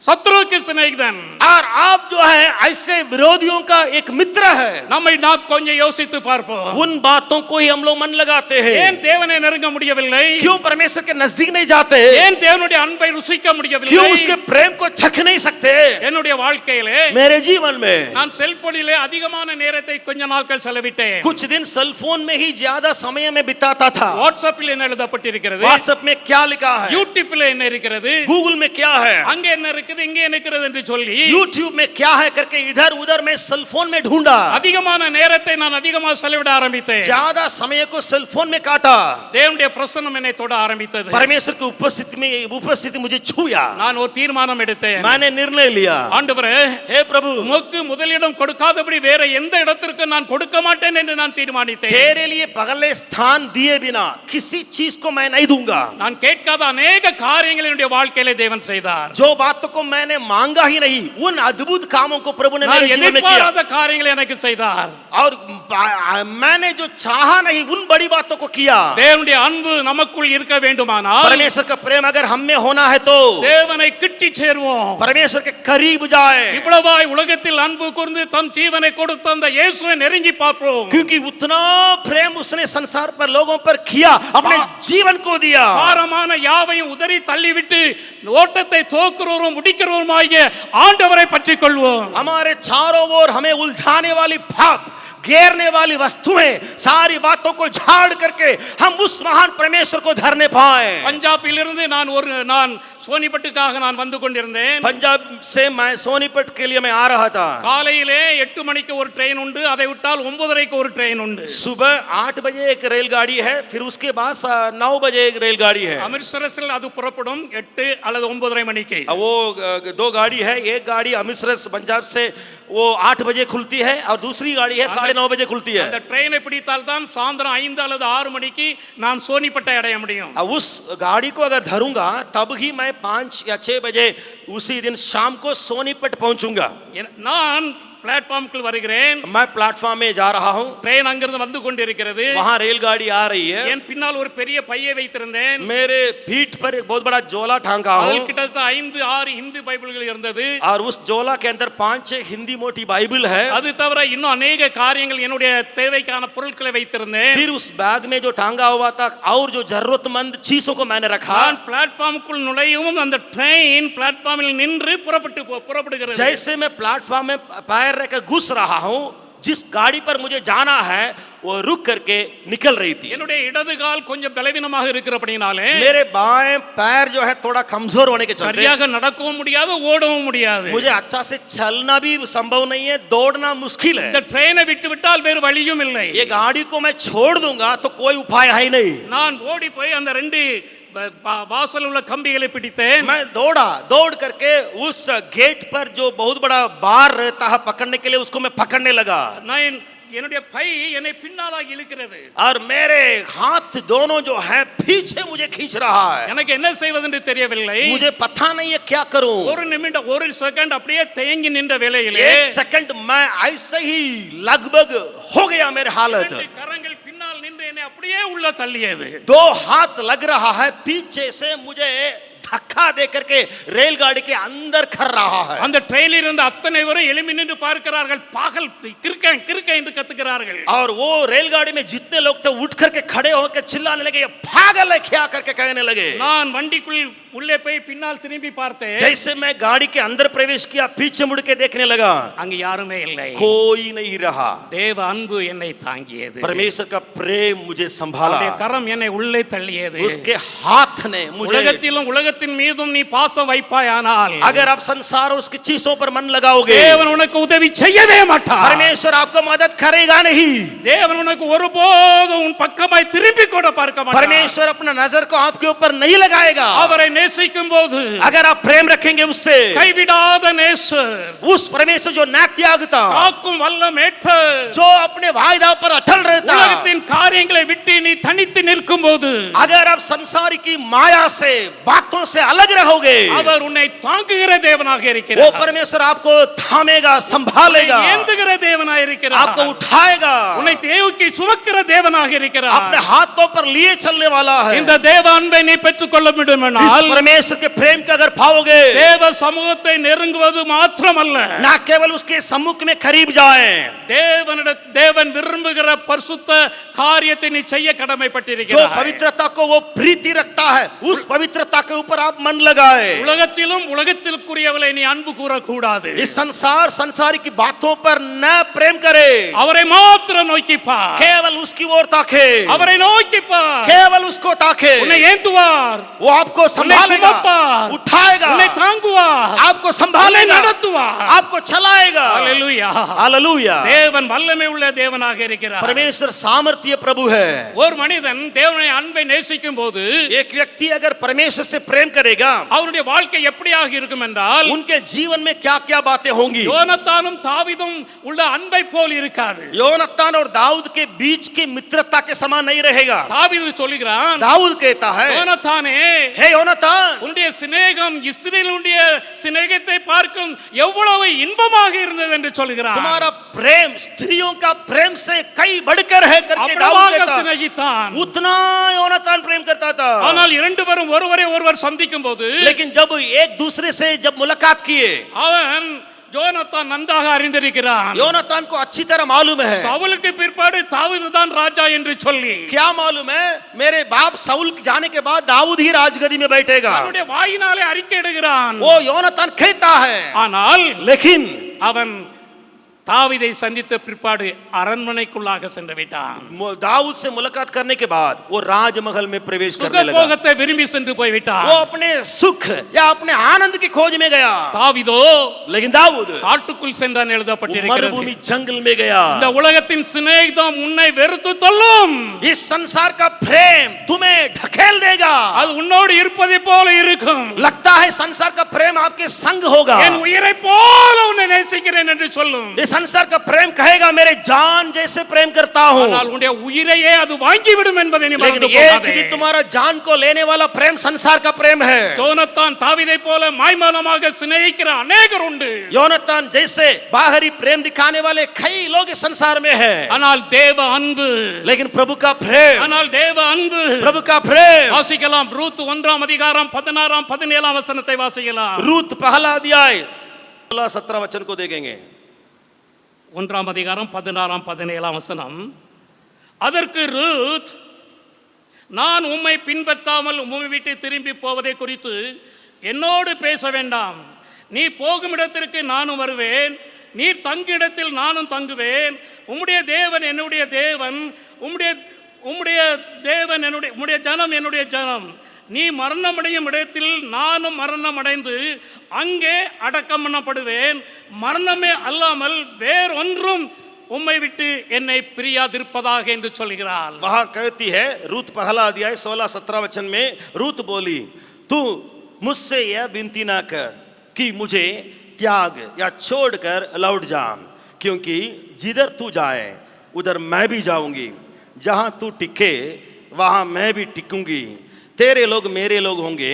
சத்துருக்கு சிநேகிதன்। और आप जो है ऐसे विरोधियों का एक मित्र है। நம்மை நாம் கொஞ்சம் யோசித்து பார்ப்போம்। उन बातों को ही हम लोग मन लगाते हैं। ஏன் தேவனை நெருங்க முடியவில்லை? क्यों परमेश्वर के नजदीक नहीं जाते? ஏன் தேவனுடைய அன்பை ருசிக்க முடியவில்லை? क्यों उसके प्रेम को चख नहीं सकते? என்னுடைய வாழ்க்கையிலே मेरे जीवन में நான் செல்போனிலே அதிகமான நேரத்தை கொஞ்ச நாட்கள் செலவிட்டேன்। कुछ दिन सेल फोन में ही ज्यादा समय में बिताता था। வாட்ஸ்அப்பில் என்ன எழுதப்பட்டிருக்கிறது, व्हाट्सएप में क्या लिखा है, யூடியூப்ல என்ன இருக்கிறது, गूगल में क्या है, அங்க என்ன இருக்குது, இங்க என்ன இருக்கிறது என்று சொல்லி यूट्यूब में क्या है करके इधर उधर में सेल फोन में ढूंढा। அதிகமான நேரத்தை நான் அதிகமாக செலவிட ஆரம்பித்தேன்। ज्यादा समय को सेल फोन में काटा। தேவனுடைய பிரசன்னம் என்னை தொட ஆரம்பித்தது। परमेश्वर की उपस्थिति मुझे छूया। நான் ஒரு தீர்மானம் எடுத்தேன்। मैंने निर्णय लिया, ஆண்டவரே, हे प्रभु, உமக்கு முதலிடம் கொடுக்காதபடி வேற எந்த இடத்திற்கு நான் கொடுக்க மாட்டேன் என்று நான் தீர்மானித்தேன்। तेरे लिए पगले स्थान दिए बिना किसी चीज को मैं नहीं दूंगा। நான் கேட்காத अनेक காரியங்களை என்னுடைய வாழ்க்கையிலே தேவன் செய்தார்। जो बातों को मैंने मांगा ही नहीं, उन अद्भुत कामों को प्रभु ने நான் मेरे जीवन में किया। எதிர்பாராத காரியங்களை எனக்கு செய்தார்। और मैंने जो चाहा नहीं, उन बड़ी बातों को किया। தேவனுடைய அன்பு நமக்குள் இருக்க வேண்டுமானால், परमेश्वर का प्रेम अगर हम में होना है तो தேவனை கிட்டி சேருவோம்। परमेश्वर के करीब जाए, இவ்வளவாய் உலகத்தில் அன்பு கூர்ந்து தம் ஜீவனை கொடுத்த அந்த இயேசுவை நெருங்கி பார்ப்போம்। क्योंकि उतना प्रेम उसने संसार पर लोगों पर किया, अपने जीवन को दिया। பாரமான யாவையும் உதறி தள்ளிவிட்டு ஓட்டத்தை தோக்குறவரும் முடிக்கிறவருமாகிய ஆண்டவரை பற்றிக் கொள்வோம்। हमारे चारों ओर हमें उलझाने वाली पाप, घेरने वाली वस्तुएं, सारी बातों को झाड़ करके हम उस महान परमेश्वर को धरने पाए। பஞ்சாபிலிருந்து நான் சோனிபட்டுக்காக நான் வந்து கொண்டிருந்தேன்। पंजाब से मैं सोनीपत के लिए मैं आ रहा था। காலையிலே 8 மணிக்கு ஒரு ட்ரெயின் உண்டு, அதை விட்டால் 9:30க்கு ஒரு ட்ரெயின் உண்டு। सुबह 8 बजे एक रेलगाड़ी है, फिर उसके बाद 9 बजे एक रेलगाड़ी है। அமிர்தசரஸில் அது புறப்படும் 8 அல்லது 9:30 மணிக்கு। वो दो गाड़ी है, एक गाड़ी अमृतसर पंजाब से वो 8 बजे खुलती है और दूसरी गाड़ी है 9:30 बजे खुलती है। அந்த ட்ரெயினை பிடித்தால் தான் சாயந்தரம் 5 அல்லது 6 மணிக்கு நான் சோனிபட்டை அடைய முடியும்। उस गाड़ी को अगर धरूंगा तब ही मैं 5 या 6 बजे उसी दिन शाम को सोनीपत पहुंचूंगा। நான் பிளாட்ஃபார்முக்கு வருகிறேன்। मैं प्लेटफॉर्म में जा रहा हूं, ட்ரெயின் அங்கிருந்து வந்து கொண்டிருக்கிறது। वहां रेलगाड़ी आ रही है। என் பின்னால் ஒரு பெரிய பையை வைத்திருந்தேன்। मेरे पीठ पर एक बहुत बड़ा झोला टांगा हूं அதில் கிட்டத்தட்ட 5-6 ஹிந்தி பைபிள்கள் இருந்தது। और उस झोला के अंदर 5-6 हिंदी मोटी बाइबल है। அது தவிர இன்னும் अनेक காரியங்கள் என்னுடைய தேவைக்கான பொருட்களை வைத்திருந்தேன்। फिर उस बैग में जो टांगा हुआ था और जो जरूरतमंद चीजों को मैंने रखा। நான் பிளாட்ஃபார்முக்குள் நுழையவும் அந்த ட்ரெயின் பிளாட்ஃபார்மில் நின்று புறப்படுகிறது। जैसे मैं प्लेटफॉर्म में पैर रखकर घुस रहा हूं, जिस गाड़ी पर मुझे जाना है वो रुक करके निकल रही थी। என்னுடைய இடது கால் கொஞ்சம் பலவீனமாக இருக்கிறபடினாலே मेरे बाएं पैर जो है थोड़ा कमजोर होने के चलते சரியாக நடக்கவும் முடியாது, ஓடவும் முடியாது। मुझे अच्छा से चलना भी संभव नहीं है, दौड़ना मुश्किल है। இந்த ட்ரெயினை விட்டுவிட்டால் வேறு வழியும் இல்லை। ये गाड़ी को मैं छोड़ दूंगा तो कोई उपाय है ही नहीं। நான் ஓடி போய் அந்த 2 வாசல் உள்ள கம்பிகளை பிடித்தேன்। मैं दौड़ करके उस गेट पर जो बहुत बड़ा बार रहता है पकड़ने के लिए, उसको मैं पकड़ने लगा। நான் என்னுடைய பை என்னை பின்னாலாக இழுக்கிறது। और मेरे हाथ दोनों जो है पीछे मुझे खींच रहा है। எனக்கு என்ன செய்வதென்று தெரியவில்லை। मुझे पता नहीं है क्या करूं। ஒரு நிமிடம், ஒரு செகண்ட் அப்படியே தேங்கி நின்ற வேளையிலே 1 सेकंड मैं ऐसे ही लगभग हो गया मेरे हालत। கரங்கள் பின்னால் நின்று என்னை அப்படியே உள்ள தள்ளியது। 2 हाथ लग रहा है पीछे से मुझे धक्का दे करके रेलगाड़ी के अंदर कर रहा है। அந்த ட்ரெயினில் இருந்த அத்தனை பேரும் எழும்பி நின்று பார்க்கிறார்கள், பாகல் கிறுக்கன் கிறுக்கன் என்று கத்துகிறார்கள்। और वो रेलगाड़ी में जितने लोग थे उठ करके खड़े होकर चिल्लाने लगे, ये पागल है क्या करके कहने लगे। நான் வண்டிக்குள் உள்ளே போய் பின்னால் திரும்பி பார்த்தேன். जैसे मैं गाड़ी के अंदर प्रवेश किया, पीछे मुड़ के देखने लगा, அங்க யாருமே இல்லை. कोई नहीं रहा. தேவ அன்பு என்னை தாங்கியது. परमेश्वर का प्रेम मुझे संभाला. அவருடைய கரம் என்னை உள்ளே தள்ளியது. उसके हाथ ने मुझे, உலகத்திலும் உலகத்தின் மீதும் நீ பாசம் வைப்பாயானால், अगर आप संसार और उसकी चीजों पर मन लगाओगे, தேவன் உனக்கு உதவி செய்யவே மாட்டார். परमेश्वर आपको मदद करेगा नहीं. தேவன் உனக்கு ஒருபோதும் உன் பக்கமாய் திரும்பி கூட பார்க்க மாட்டார். परमेश्वर अपना नजर को आपके ऊपर नहीं लगाएगा. அவரை நேசிக்கும் போது, अगर आप प्रेम रखेंगे उससे, கைவிடாத நேசர், उस परमेश्वर जो ना त्यागता, காக்கும் வல்ல மேட்பர், जो अपने वायदा पर अटल रहता, உலகத்தின் காரியங்களை விட்டு நீ தனித்து நிற்கும் போது, अगर आप संसार की माया से, बातों से अलग रहोगे, அவர் உன்னை தாங்குகிற தேவனாக वो இருக்கிறார். परमेश्वर आपको थामेगा, संभालेगा, ஏந்துகிற தேவனாக இருக்கிறார். आपको उठाएगा, உன்னை தேவுக்கு சுமக்கிற தேவனாக இருக்கிறார். अपने हाथों पर लिए चलने वाला है. இந்த தேவ அன்பை நீ பெற்றுக்கொள்ள इस முடியுமானால், परमेश्वर के प्रेम का अगर पाओगे, தேவ சமூகத்தை நெருங்குவது மாத்திரமல்ல, ना केवल उसके सम्मुख में करीब जाए, தேவன் விரும்புகிற பரிசுத்த காரியத்தை நீ செய்ய जो கடமைப்பட்டிருக்கிறாய். पवित्रता को वो प्रीति रखता है, उस पवित्रता के ऊपर आप मन लगाए. உலகத்திலும் உலகத்திற்குரியவளை நீ அன்பு கூறக்கூடாது. इस संसार की बातों पर न प्रेम करे, அவரை மாத்திரம் நோக்கி பார். केवल उसकी ओर ताके, அவரை நோக்கி பார். केवल उसको ताके, உன்னை ஏந்துவார், वो आपको संभालेगा, சுமப்பார், उठाएगा, உன்னை தாங்குவார், आपको உன்னை संभालेगा, நடத்துவார். आपको चलाएगा. ஹalleluya. हालेलुया. தேவன் வல்லமை உள்ள தேவனாக இருக்கிறார். परमेश्वर सामर्थ्य प्रभु है. ஒரு மனிதன் தேவனுடைய அன்பை நேசிக்கும் போது, एक व्यक्ति अगर परमेश्वर से प्रेम करेगा, அவருடைய வாழ்க்கை எப்படியாக இருக்கும் என்றால், उनके जीवन में क्या क्या बातें होंगी. யோனத்தானும் தாவீதும் உள்ள அன்பை போல் இருக்காது. योनातान और दाऊद के बीच की मित्रता के समान नहीं रहेगा. தாவீது சொல்லுகிறான், दाऊद कहता है, யோனத்தானே, हे योनातान, உன்னுடைய சிநேகம் இஸ்ரவேலுடைய சிநேகத்தை பார்க்கும் எவ்வளவு இன்பமாக இருந்தது என்று சொல்கிறான். तुम्हारा प्रेम स्त्रियों का प्रेम से कई बढ़कर है करके दाऊद அவ்வளவாக कहता है. சிநேகித்தான். उतना योनातान प्रेम करता था. ஆனால் இரண்டு பேரும் ஒருவரை ஒருவர் சந்திக்கும் போது, लेकिन जब एक दूसरे से जब मुलाकात किए, அவன் யோனத்தான் நன்றாக அறிந்திருக்கிறான். योनातान को अच्छी तरह मालूम है. சவுலுக்கு பிற்பாடு தாவீது தான் ராஜா என்று சொல்லி, क्या मालूम है, मेरे बाप साउल जाने के बाद दाऊद ही राजगद्दी में बैठेगा. அவனுடைய வாயினாலே அறிக்கையிடுகிறான். वो योनातान कहता है. ஆனால் लेकिन அவன் தாவீதை சந்தித்த பிற்பாடு அரண்மனைக்குள்ளாக சென்று விட்டான். दाऊद से मुलाकात करने के बाद वो राजमहल में प्रवेश करने लगा. சுகபோகத்தை விரும்பி சென்று போய் விட்டான். वो अपने सुख या अपने आनंद की खोज में गया. தாவீதோ लेकिन दाऊद காட்டுக்குள் சென்றான் எழுதப்பட்டிருக்கிறது. मरुभूमि जंगल में गया. இந்த உலகத்தின் சிநேகிதம் உன்னை வெறுத்து தள்ளும். इस संसार का प्रेम तुम्हें ढकेल देगा. அது உன்னோடு இருப்பதை போல இருக்கும். लगता है संसार का प्रेम आपके संग होगा. என் உயிரை போல உன்னை நேசிக்கிறேன் என்று சொல்லும். इस संसार का प्रेम कहेगा मेरे जान जैसे प्रेम करता हूं. ஆனால் உன்னுடைய உயிரையே அது வாங்கி விடும் என்பதை நீ लेकिन மறந்து एक போகாதே. दिन तुम्हारा जान को लेने वाला प्रेम संसार का प्रेम है. யோனத்தான் தாவீதை போல மாய்மாலமாக சிநேகிக்கிற அநேகர் உண்டு. योनातान जैसे बाहरी प्रेम दिखाने वाले कई लोग इस संसार में हैं. ஆனால் தேவ அன்பு, लेकिन प्रभु का प्रेम, ஆனால் தேவ அன்பு प्रभु का प्रेम. வாசிக்கலாம். ரூத் 1 அதிகாரம் 16 17 வசனத்தை வாசிக்கலாம். रूत पहला अध्याय 16-17 वचन को देखेंगे. 1 அதிகாரம் 16 17 வசனம். அதற்கு ரூத், நான் உம்மை பின்பற்றாமல் உம்மை விட்டு திரும்பி போவதை குறித்து என்னோடு பேச வேண்டாம். நீ போகும் இடத்திற்கு நானும் வருவேன், நீர் தங்கும் இடத்தில் நானும் தங்குவேன். உம்முடைய தேவன் என்னுடைய தேவன், உம்முடைய தேவன் உம்முடைய ஜனம் என்னுடைய ஜனம். நீ மரணமடையும் இடத்தில் நானும் மரணம் அடைந்து அங்கே அடக்கம் பண்ணப்படுவேன். மரணமே அல்லாமல் வேறொன்றும் உம்மை விட்டு என்னை பிரியாதிருப்பதாக என்று சொல்கிறாள். वहां कहती है रूत पहला अध्याय 16-17 वचन में रूत बोली, तू मुझसे यह विनती ना कर कि मुझे त्याग या छोड़कर लौट जा, क्योंकि जिधर तू जाए उधर मैं भी जाऊंगी, जहां तू टिके वहां मैं भी टिकूंगी. तेरे लोग मेरे लोग होंगे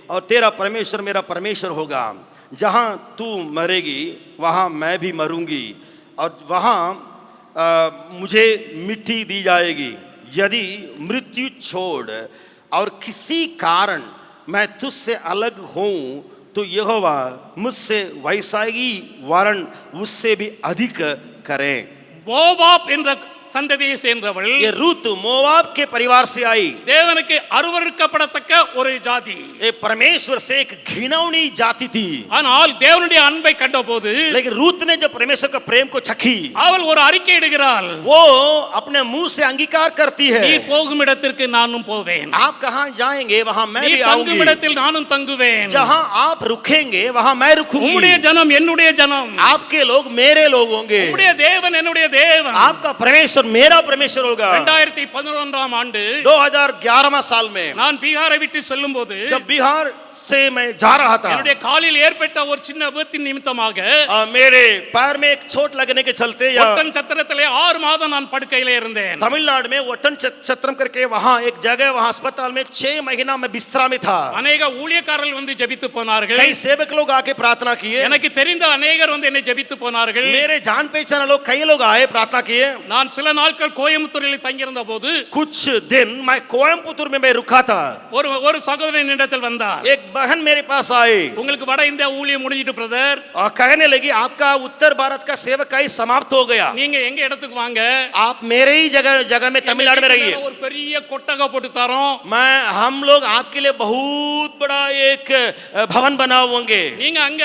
और तेरा परमेश्वर मेरा परमेश्वर होगा. जहां तू मरेगी वहां मैं भी मरूंगी और वहां मुझे मिट्टी दी जाएगी. यदि मृत्यु छोड़ और किसी कारण मैं तुझसे अलग हूं तो यहोवा मुझसे वैसा ही वरण उससे भी अधिक करे. மோவாப் என்ற சந்ததியை சேர்ந்தவள். ये रूत मोआब के परिवार से आई. தேவனுக்கு அருவருக்கப்படத்தக்க ஒரு ஜாதி. ये परमेश्वर से एक घिनौनी जाति थी. ஆனால் தேவனுடைய அன்பை கண்டபோது लेकिन रूत ने जब परमेश्वर का प्रेम को चखी, அவள் ஒரு அறிக்கை இடுகிறாள். वो अपने मुंह से अंगीकार करती है. நீ போகும் இடத்திற்கு நானும் போவேன். आप कहां जाएंगे वहां मैं நீ भी தங்கும் आऊंगी. இடத்தில் நானும் தங்குவேன். जहां आप रुकेंगे वहां मैं रुकूंगी. உம்முடைய ஜனம் என்னுடைய ஜனம். आपके लोग मेरे लोग होंगे. உம்முடைய தேவன் என்னுடைய தேவன். आपका परमेश्वर मेरा परमेश्वर होगा. 2011 ஆண்டு 2011 साल में நான் பீகாரை விட்டு செல்லும்போது जब बिहार से मैं जा रहा था, என்னுடைய காலில் ஏற்பட்ட ஒரு சின்ன விபத்தின் நிமித்தமாக मेरे पैर में एक चोट लगने के चलते या ஒட்டன் சத்திரத்திலே 6 மாதம் நான் படுக்கையிலே இருந்தேன். तमिलनाडु में वटन छत्रम करके वहां एक जगह वहां अस्पताल में 6 महीना में बिस्तरा में था. अनेक ஊழியக்காரர்கள் வந்து ஜெபித்து போனார்கள். कई सेवक लोग आके प्रार्थना किए. எனக்கு தெரிந்த अनेகர் வந்து என்னை ஜெபித்து போனார்கள். मेरे जान पहचान लोग कई लोग आए प्रार्थना किए. நான் சில நாட்கள் கோயம்புத்தூரில் தங்கி இருந்த போது कुछ दिन मैं कोयम्बटूर में मैं रुका था. ஒரு சகோதரன் இடத்தில் வந்தார். एक बहन मेरे पास आई உங்களுக்கு வட இந்தியா ஊழியம் முடிஞ்சிட்டு பிரதர், और कहने लगी आपका उत्तर भारत का सेवकाई समाप्त हो गया. நீங்க எங்க இடத்துக்கு வாங்க, आप मेरे ही जगह में तमिलनाडु में रहिए. ஒரு பெரிய கொட்டகை போட்டு தரோம். हम लोग आपके लिए बहुत बड़ा एक भवन बनाओगे. நீங்க அங்க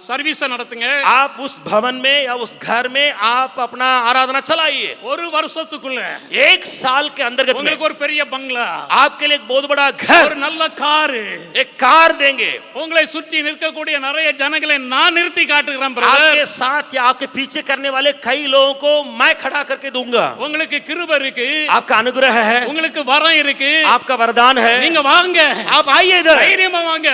सर्विस நடத்துங்க. आप उस भवन में या उस घर में आप अपना आराधना चलाइए. ஒரு வருஷத்துக்குள்ள 1 साल के अंतर्गत में உங்களுக்கு ஒரு பெரிய பங்களா, आपके लिए एक बहुत बड़ा घर, ஒரு நல்ல கார், एक कार देंगे. உங்களை சுற்றி நிற்கக்கூடிய நிறைய ஜனங்களை நான் நிறுத்தி காட்டுகிறேன் பிரதர். आपके साथ या आपके पीछे करने वाले कई लोगों को मैं खड़ा करके दूंगा. உங்களுக்கு கிருபை இருக்கு, आपका अनुग्रह है, உங்களுக்கு வரம் இருக்கு, आपका वरदान है. நீங்க வாங்க, आप आइए इधर, தைரியமா வாங்க,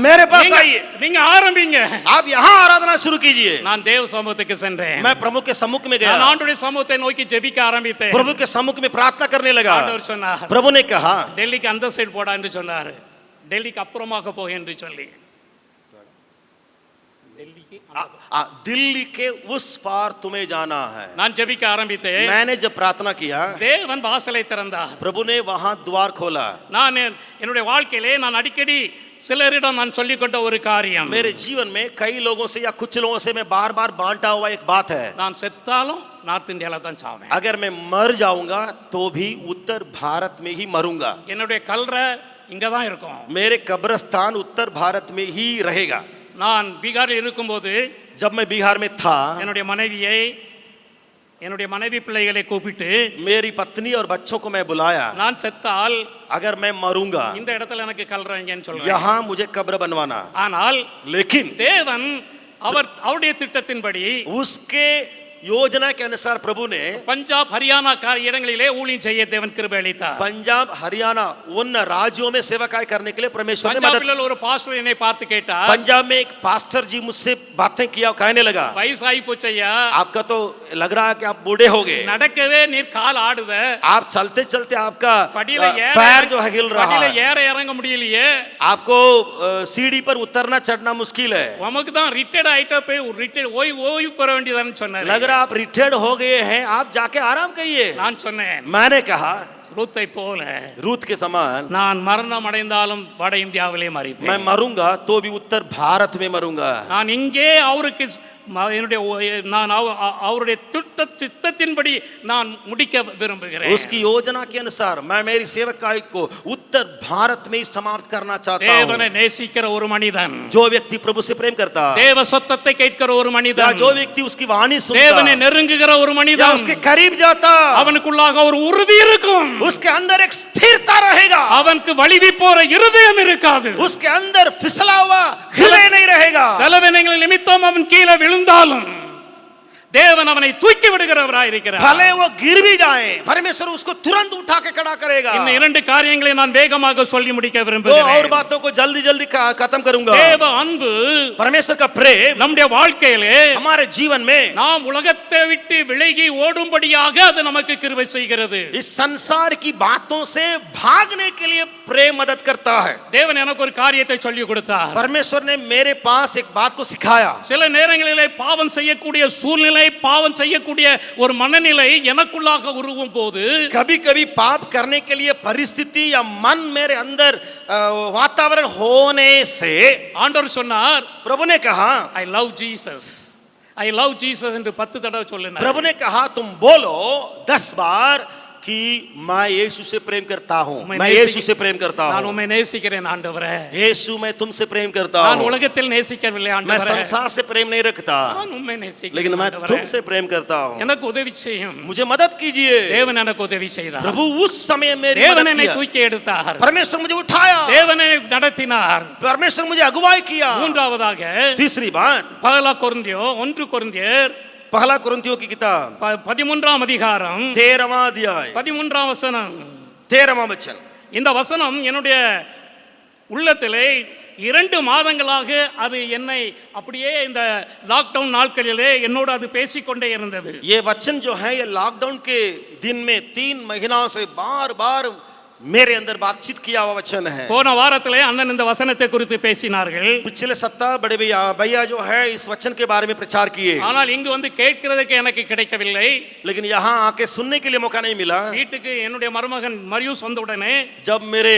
मेरे पास आइए. நீங்க ஆரம்பிங்க. आप यहाँ आराधना शुरू कीजिए. நான் தேவ சமூகத்துக்கு சென்றேன். मैं प्रभु के सम्मुख में गया. நான் ஆண்டவருடைய சமூகத்தை நோக்கி ஜெபிக்க ஆரம்பித்தேன். प्रभु के सम्मुख में प्रार्थना करने लगा. ஆண்டவர் சொன்னார், प्रभु ने कहा டெல்லிக்கு அந்த சைடு போடா என்று சொன்னார். டெல்லிக்கு அப்புறமாக போக என்று சொல்லி दिल्ली के उस पार तुम्हें जाना है. நான் ஜெபிக்க ஆரம்பித்தேன். मैंने जब प्रार्थना किया, தேவன் வாசலை திறந்தார். प्रभु ने वहां द्वार खोला. நான் என்னுடைய வாழ்க்கையிலே நான் அடிக்கடி சிலரிடம் நான் சொல்லிக் கொண்ட ஒரு காரியம், मेरे जीवन में कई लोगों से या कुछ लोगों से मैं बार बार बांटा हुआ एक बात है, நான் செத்தாலும் நார்த் இந்தியால தான் சாவேன். अगर मैं मर जाऊंगा तो भी उत्तर भारत में ही मरूंगा. என்னுடைய கல்லறை இங்க தான் இருக்கும். मेरे कब्रिस्तान उत्तर भारत में ही रहेगा. நான் பீகாரில் இருக்கும்போது जब मैं बिहार में था, என்னுடைய மனைவி பிள்ளைகளை கூப்பிட்டு मेरी पत्नी और बच्चों को मैं बुलाया. நான் செத்தால் अगर मैं मरूंगा இந்த இடத்துல எனக்கு கல்லறைங்கன்னு சொல்றேன். यहाँ मुझे कब्र बनवाना. ஆனால் लेकिन தேவன் அவருடைய திட்டத்தின்படி उसके योजना के अनुसार प्रभु ने பஞ்சாப் ஹரியானா இடங்களிலே ஊழியம் செய்ய தேவன் கிருபை அளித்தார். पंजाब हरियाणा उन राज्यों में सेवकाई करने के लिए परमेश्वर ने मदद. பஞ்சாபில் ஒரு பாஸ்டர் என்னை பார்த்து கேட்டார், पंजाब में एक पास्टर जी मुझसे बातें किया, कहने लगा வயசாகி போச்சையா, आपका तो लग रहा है कि आप बूढ़े हो गए. நடக்கவே நீர் கால் ஆடுத, आप चलते चलते आपका படியில पैर जो है हिल रहा है, ஏற இறங்க முடியலையே, आपको सीढ़ी पर उतरना चढ़ना मुश्किल है, உமக்கு தான் ரிட்டையர்ட் ஆயிட்ட போய் ஓய்வு பெற வேண்டியதான்னு சொன்னார். लग रहा आप रिटायर्ड हो गए हैं, आप जाके आराम करिए. நான் சொன்னேன், मैंने कहा ரூத்தை போல रूत के समान நான் மரணம் அடைந்தாலும் வட இந்தியாவிலே மரிப்பேன். मैं मरूंगा तो भी उत्तर भारत में मरूंगा. நான் இங்கே அவருக்கு நான் அவருடைய சித்தத்தின்படி நான் முடிக்க விரும்புகிறேன். उसकी योजना के अनुसार मैं मेरी सेवकाई को उत्तर भारत में ही समाप्त करना चाहता हूं. தேவனை நேசிக்கிற ஒரு மனிதன், जो व्यक्ति प्रभु से प्रेम करता, தேவ சத்தத்தை கேட்கிற ஒரு மனிதன், जो व्यक्ति उसकी वाणी सुनता, தேவனை நெருங்குகிற ஒரு या மனிதன், उसके करीब जाता, அவனுக்குள்ளாக ஒரு உறுதி இருக்கும், उसके अंदर एक स्थिरता रहेगा, அவனுக்கு வலிவி போற இருதயம் இருக்காது, उसके अंदर फिसला हुआ हृदय नहीं रहेगा. பலவீனங்கள் நிமித்தம் அவன் கீழே விழுந்தாலும் தேவன் அவனை தூக்கி விடுகிறவராய் இருக்கிறார். भले वो गिर भी जाए, परमेश्वर उसको तुरंत उठा के खड़ा करेगा. இந்த இரண்டு காரியங்களை நான் வேகமாக சொல்லி முடிக்க दो விரும்புகிறேன். और बातों को जल्दी जल्दी खत्म करूंगा. தேவ அன்பு, परमेश्वर का प्रेम நம்முடைய வாழ்க்கையிலே हमारे जीवन में நாம் உலகத்தை விட்டு விலகி ஓடும்படியாக அது நமக்கு கிருபை செய்கிறது. इस संसार की बातों से भागने के लिए प्रेम मदद करता है. தேவன் எனக்கு ஒரு காரியத்தை சொல்லி கொடுத்தார். परमेश्वर ने मेरे पास एक बात को सिखाया. சில நேரங்களிலே பாவம் செய்யக்கூடிய சூழ்நிலை, பாவம் செய்யக்கூடிய ஒரு மனநிலை எனக்குள்ளாக உருவும் போது, कभी कभी पाप करने के लिए परिस्थिति या मन मेरे अंदर वातावरण होने से ஆண்டவர் சொன்னார், प्रभु ने कहा I love Jesus, I love Jesus என்று 10 தடவை சொல்லினார். प्रभु ने कहा तुम बोलो 10 बार कि मैं यीशु से प्रेम करता हूँ, मैं यीशु से प्रेम करता நான் हूँ, உம்மை நேசிக்கிறேன் ஆண்டவரே. यीशु मैं तुमसे प्रेम करता நான் हूँ, உலகத்தில் நேசிக்கவில்லை मैं ஆண்டவரே. संसार से प्रेम नहीं रखता, நான் உம்மை நேசிக்கிறேன் लेकिन मैं ஆண்டவரே. तुमसे प्रेम करता हूँ, எனக்கு உதவி செய்யும். मुझे मदद कीजिए। தேவன் எனக்கு உதவி செய்தார். प्रभु उस समय मेरी தேவன் मदद என்னை किया, தூக்கி எடுத்தார். परमेश्वर मुझे उठाया, தேவன் என்னை நடத்தினார். परमेश्वर मुझे अगुवाई किया। மூன்றாவதாக तीसरी बात, பகலா கொரிந்தியோ 1 கொரிந்தியர் पहला कुरिन्थियों की किताब 13ஆம் அதிகாரம் 13वां अध्याय 13ஆம் வசனம். 13वां वचन। இந்த வசனம் என்னுடைய உள்ளத்திலே 2 மாதங்களாக அது என்னை அப்படியே இந்த லாக்டவுன் நாட்களிலே என்னோடு அது பேசிக்கொண்டே இருந்தது. ये वचन जो है ये लॉकडाउन के दिन में 3 महीनों से बार बार मेरे अंदर बातचीत किया हुआ वचन है। போன வாரத்திலே அண்ணன் இந்த வசனத்தை குறித்து பேசினார்கள். पिछले सप्ताह बड़े भैया जो है इस वचन के बारे में प्रचार किए, ஆனால் இங்கு வந்து கேட்கிறதுக்கு எனக்கு கிடைக்கவில்லை. लेकिन यहाँ आके सुनने के लिए मौका नहीं मिला। வீட்டுக்கு என்னுடைய மருமகன் மரியூஸ் வந்த உடனே जब मेरे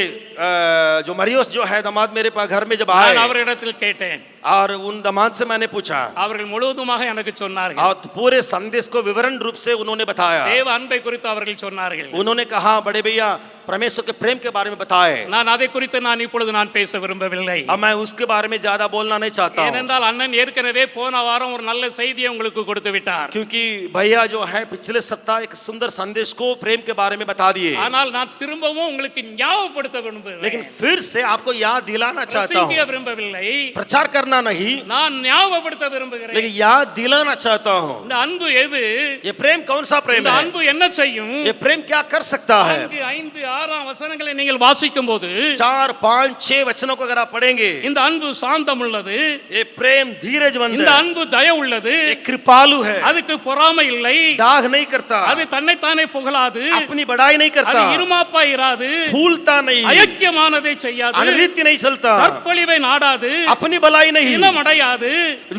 जो मरियस जो है दामाद मेरे पास घर में जब நான் आए அவரிடத்தில் கேட்டேன். और उन दामाद से मैंने पूछा அவர்கள் முழுவதுமாக எனக்கு சொன்னார்கள். और पूरे संदेश को विवरण रूप से उन्होंने बताया। தேவ அன்பை குறித்து அவர்கள் சொன்னார்கள். उन्होंने कहा बड़े भैया परमेश्वर के प्रेम के बारे में बताए। நான் அதை குறித்து நான் இப்பொழுது நான் பேச விரும்பவில்லை. अब मैं उसके बारे में ज्यादा बोलना नहीं चाहता हूँ, ஏனென்றால் அண்ணன் ஏற்கனவே போன வாரம் ஒரு நல்ல செய்தியை உங்களுக்கு கொடுத்து விட்டார். क्योंकि भैया जो है पिछले सप्ताह एक सुंदर संदेश को प्रेम के बारे में बता दिए। ஆனால் நான் திரும்பவும் உங்களுக்கு ஞாபகப்படுத்த விரும்புகிறேன். लेकिन फिर से आपको याद दिलाना चाहता பிரசங்கிக்க हूँ, விரும்பவில்லை, प्रचार करना नहीं, நான் ஞாபகப்படுத்த விரும்புகிறேன். लेकिन याद दिलाना चाहता हूँ। இந்த அன்பு எது? ये प्रेम कौन सा प्रेम இந்த है? அன்பு என்ன செய்யும்? ये प्रेम क्या कर सकता है? 4, 5, 6 வசனங்களை நீங்கள் வாசிக்கும் போது 4, 5, 6 वचनों को अगर आप पढ़ेंगे, இந்த அன்பு சாந்தம் உள்ளது, ये प्रेम धीरजवंत இந்த है, அன்பு தய உள்ளது, ये कृपालु है, அதுக்கு பொறாமை இல்லை, दाग नहीं करता, அது தன்னைத்தானே புகழாது, अपनी बड़ाई नहीं அது करता, இருமாப்பா இராது, फूलता नहीं, அயக்கியமானதை செய்யாது, अनृत्य नहीं चलता, தற்பொழிவை நாடாது, अपनी भलाई नहीं, இனம் அடையாது,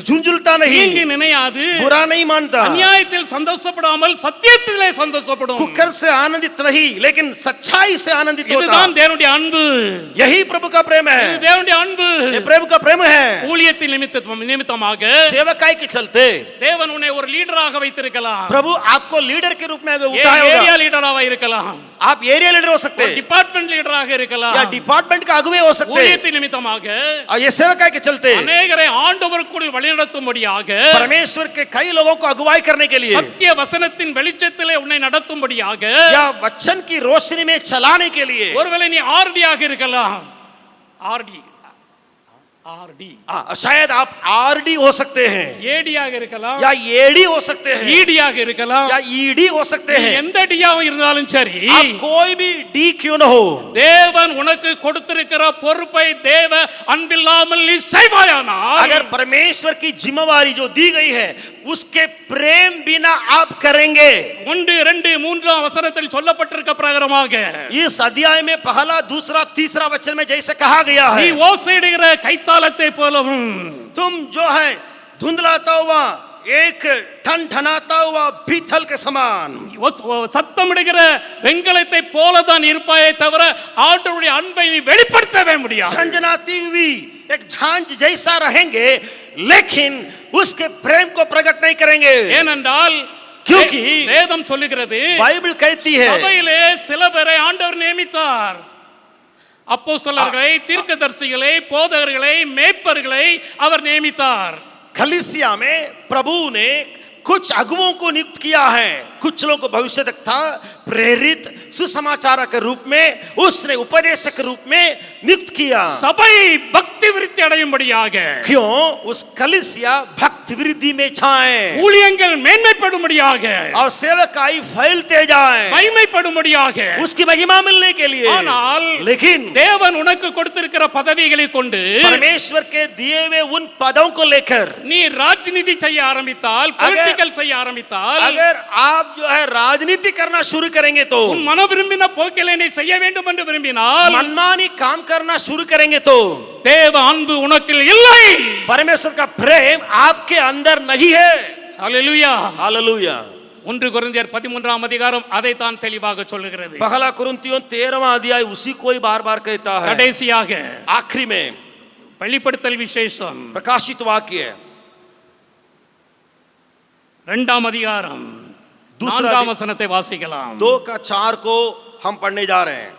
झुंझुलता नहीं, தீங்கு நினையாது, बुरा नहीं मानता, அநியாயத்தில் சந்தோஷப்படாமல் சத்தியத்திலே சந்தோஷப்படும். कुकर्म से आनंदित नहीं लेकिन सच्चाई से आनंदित होता। இதுதான் தேவனுடைய அன்பு. यही प्रभु का प्रेम இது है, தேவனுடைய அன்பு. ये प्रेम का प्रेम है। ஊழியத்தின் நிமித்தமாக सेवकाई के चलते தேவன் உன்னை ஒரு லீடராக வைத்திருக்கலாம். प्रभु आपको लीडर के रूप में अगर ஏ- उठाया ஏரியா होगा, லீடராக இருக்கலாம், आप एरिया लीडर हो सकते हैं டிபார்ட்மெண்ட் லீடராக இருக்கலாம், या डिपार्टमेंट का अगुवे हो सकते हैं। ஊழியத்தின் நிமித்தமாக और ये सेवकाई के चलते அநேகரை ஆண்டவருக்குள் வழிநடத்தும்படியாக, परमेश्वर के कई लोगों को अगुवाई करने के लिए சத்திய வசனத்தின் வெளிச்சத்திலே உன்னை நடத்தும்படியாக, या वचन की रोशनी में चलाने के लिए, ஒருவேளை நீ ஆர்டியாக இருக்கலாம், ஆர்டி ஆர்டி शायद आप आरडी हो सकते हैं ஏடியாக இருக்கலாம், या एडी हो सकते हैं ஈடியாக இருக்கலாம், या ईडी हो सकते நீ हैं। எந்த டியாவும் இருந்தாலும் சரி, आप कोई भी डी क्यों न हो, தேவன் உனக்கு கொடுத்திருக்கிற பொறுப்பை தேவ அன்பில்லாமல் நீ செய்வாயானால், अगर परमेश्वर की जिम्मेवारी जो दी गई है उसके प्रेम बिना आप करेंगे, 1, 2, 3 வசனத்தில் சொல்லப்பட்டிருக்க பிரகாரமாக इस अध्याय में पहला, दूसरा, तीसरा वचन में जैसे कहा गया நீ है, ஓசையிடுகிற கைத்தாளத்தை போலவும், तुम जो है धुंधलाता हुआ एक ठन ठनाता हुआ पीतल के समान, சத்தமிடுகிற வெண்கலத்தை போலதான் இருப்பாயே தவிர ஆண்டவருடைய அன்பை நீ வெளிப்படுத்தவே முடியாது. झंझनाती हुई एक झांझ जैसा रहेंगे लेकिन उसके प्रेम को प्रकट नहीं करेंगे। ஏனென்றால் क्योंकि வேதம் சொல்லுகிறது, बाइबल कहती है சபையிலே சில பேரை ஆண்டவர் நியமித்தார். அப்போஸ்தலர்களை, தீர்க்கதரிசிகளை, போதகர்களை, மேய்ப்பர்களை அவர் நியமித்தார். कलीसिया में प्रभु ने कुछ अगुवों को नियुक्त किया है, कुछ लोगों को भविष्यवक्ता, प्रेरित, सुसमाचार के रूप में, उसने उपदेशक के रूप में नियुक्त किया। சபை பக்தி விருத்தி அடையும்படியாக, क्यों? उस कलीसिया भक्ति वृद्धि में छाए ஊழியங்கள் மேன்மைப்படும்படியாக, और सेवकाई फैलते जाए, மகிமைப்படும்படியாக. उसकी महिमा मिलने के लिए। ஆனால் लेकिन தேவன் உனக்கு கொடுத்திருக்கிற பதவிகளை கொண்டு परमेश्वर के दिए हुए उन पदों को लेकर நீ ராஜ்நீதி செய்ய ஆரம்பித்தால், பொலிட்டிக்கல் செய்ய ஆரம்பித்தால், अगर आप जो है राजनीति करना शुरू करेंगे तो, உன் மன விரும்பின போக்கிலே நீ செய்ய வேண்டும் என்று விரும்பினால், मनमानी काम करना शुरू करेंगे तो தேவ அன்பு உனக்கில் இல்லை. परमेश्वर का प्रेम आपके अंदर नहीं है। ஹல்லேலூயா. हालेलुया। 1 கொரிந்தியர் 13ஆம் அதிகாரம் அதை தான் தெளிவாக சொல்லுகிறது. पहला कुरिन्थियों 13वां अध्याय उसी को ही बार-बार कहता है। கடைசியாக आखिरी में வெளிப்படுத்தல் விசேஷம் प्रकाशित वाक्य இரண்டாம் அதிகாரம் दूसरा 4ஆம் வசனத்தை வாசிக்கலாம். 2:4 को हम पढ़ने जा रहे हैं.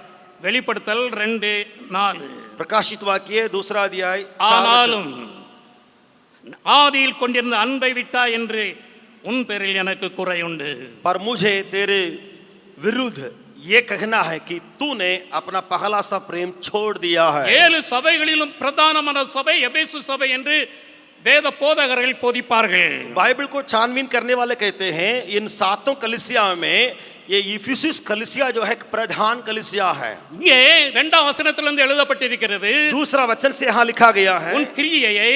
வெளிப்படுத்தல் 2:4. प्रकाशित वाक्य दूसरा अध्याय 4 ஆனாலும் ஆதியில் கொண்டிருந்த அன்பை விட்டா என்று உன் பேரில் எனக்கு குறையுண்டு. पर मुझे तेरे विरुद्ध ये कहना है कि तूने अपना पहला सा प्रेम छोड़ दिया है. 7 சபைகளிலும் பிரதானமான சபை எபேசு சபை என்று வேத போதகர்கள் போதிப்பார்கள். बाइबल को छानबीन करने वाले कहते हैं इन 7 कलीसिया में ये इफिसुस कलीसिया जो है एक प्रधान कलीसिया है. இங்கே 2ஆம் வசனத்திலிருந்து எழுதப்பட்டிருக்கிறது, दूसरा वचन से यहाँ लिखा गया है உன் கிரியையை,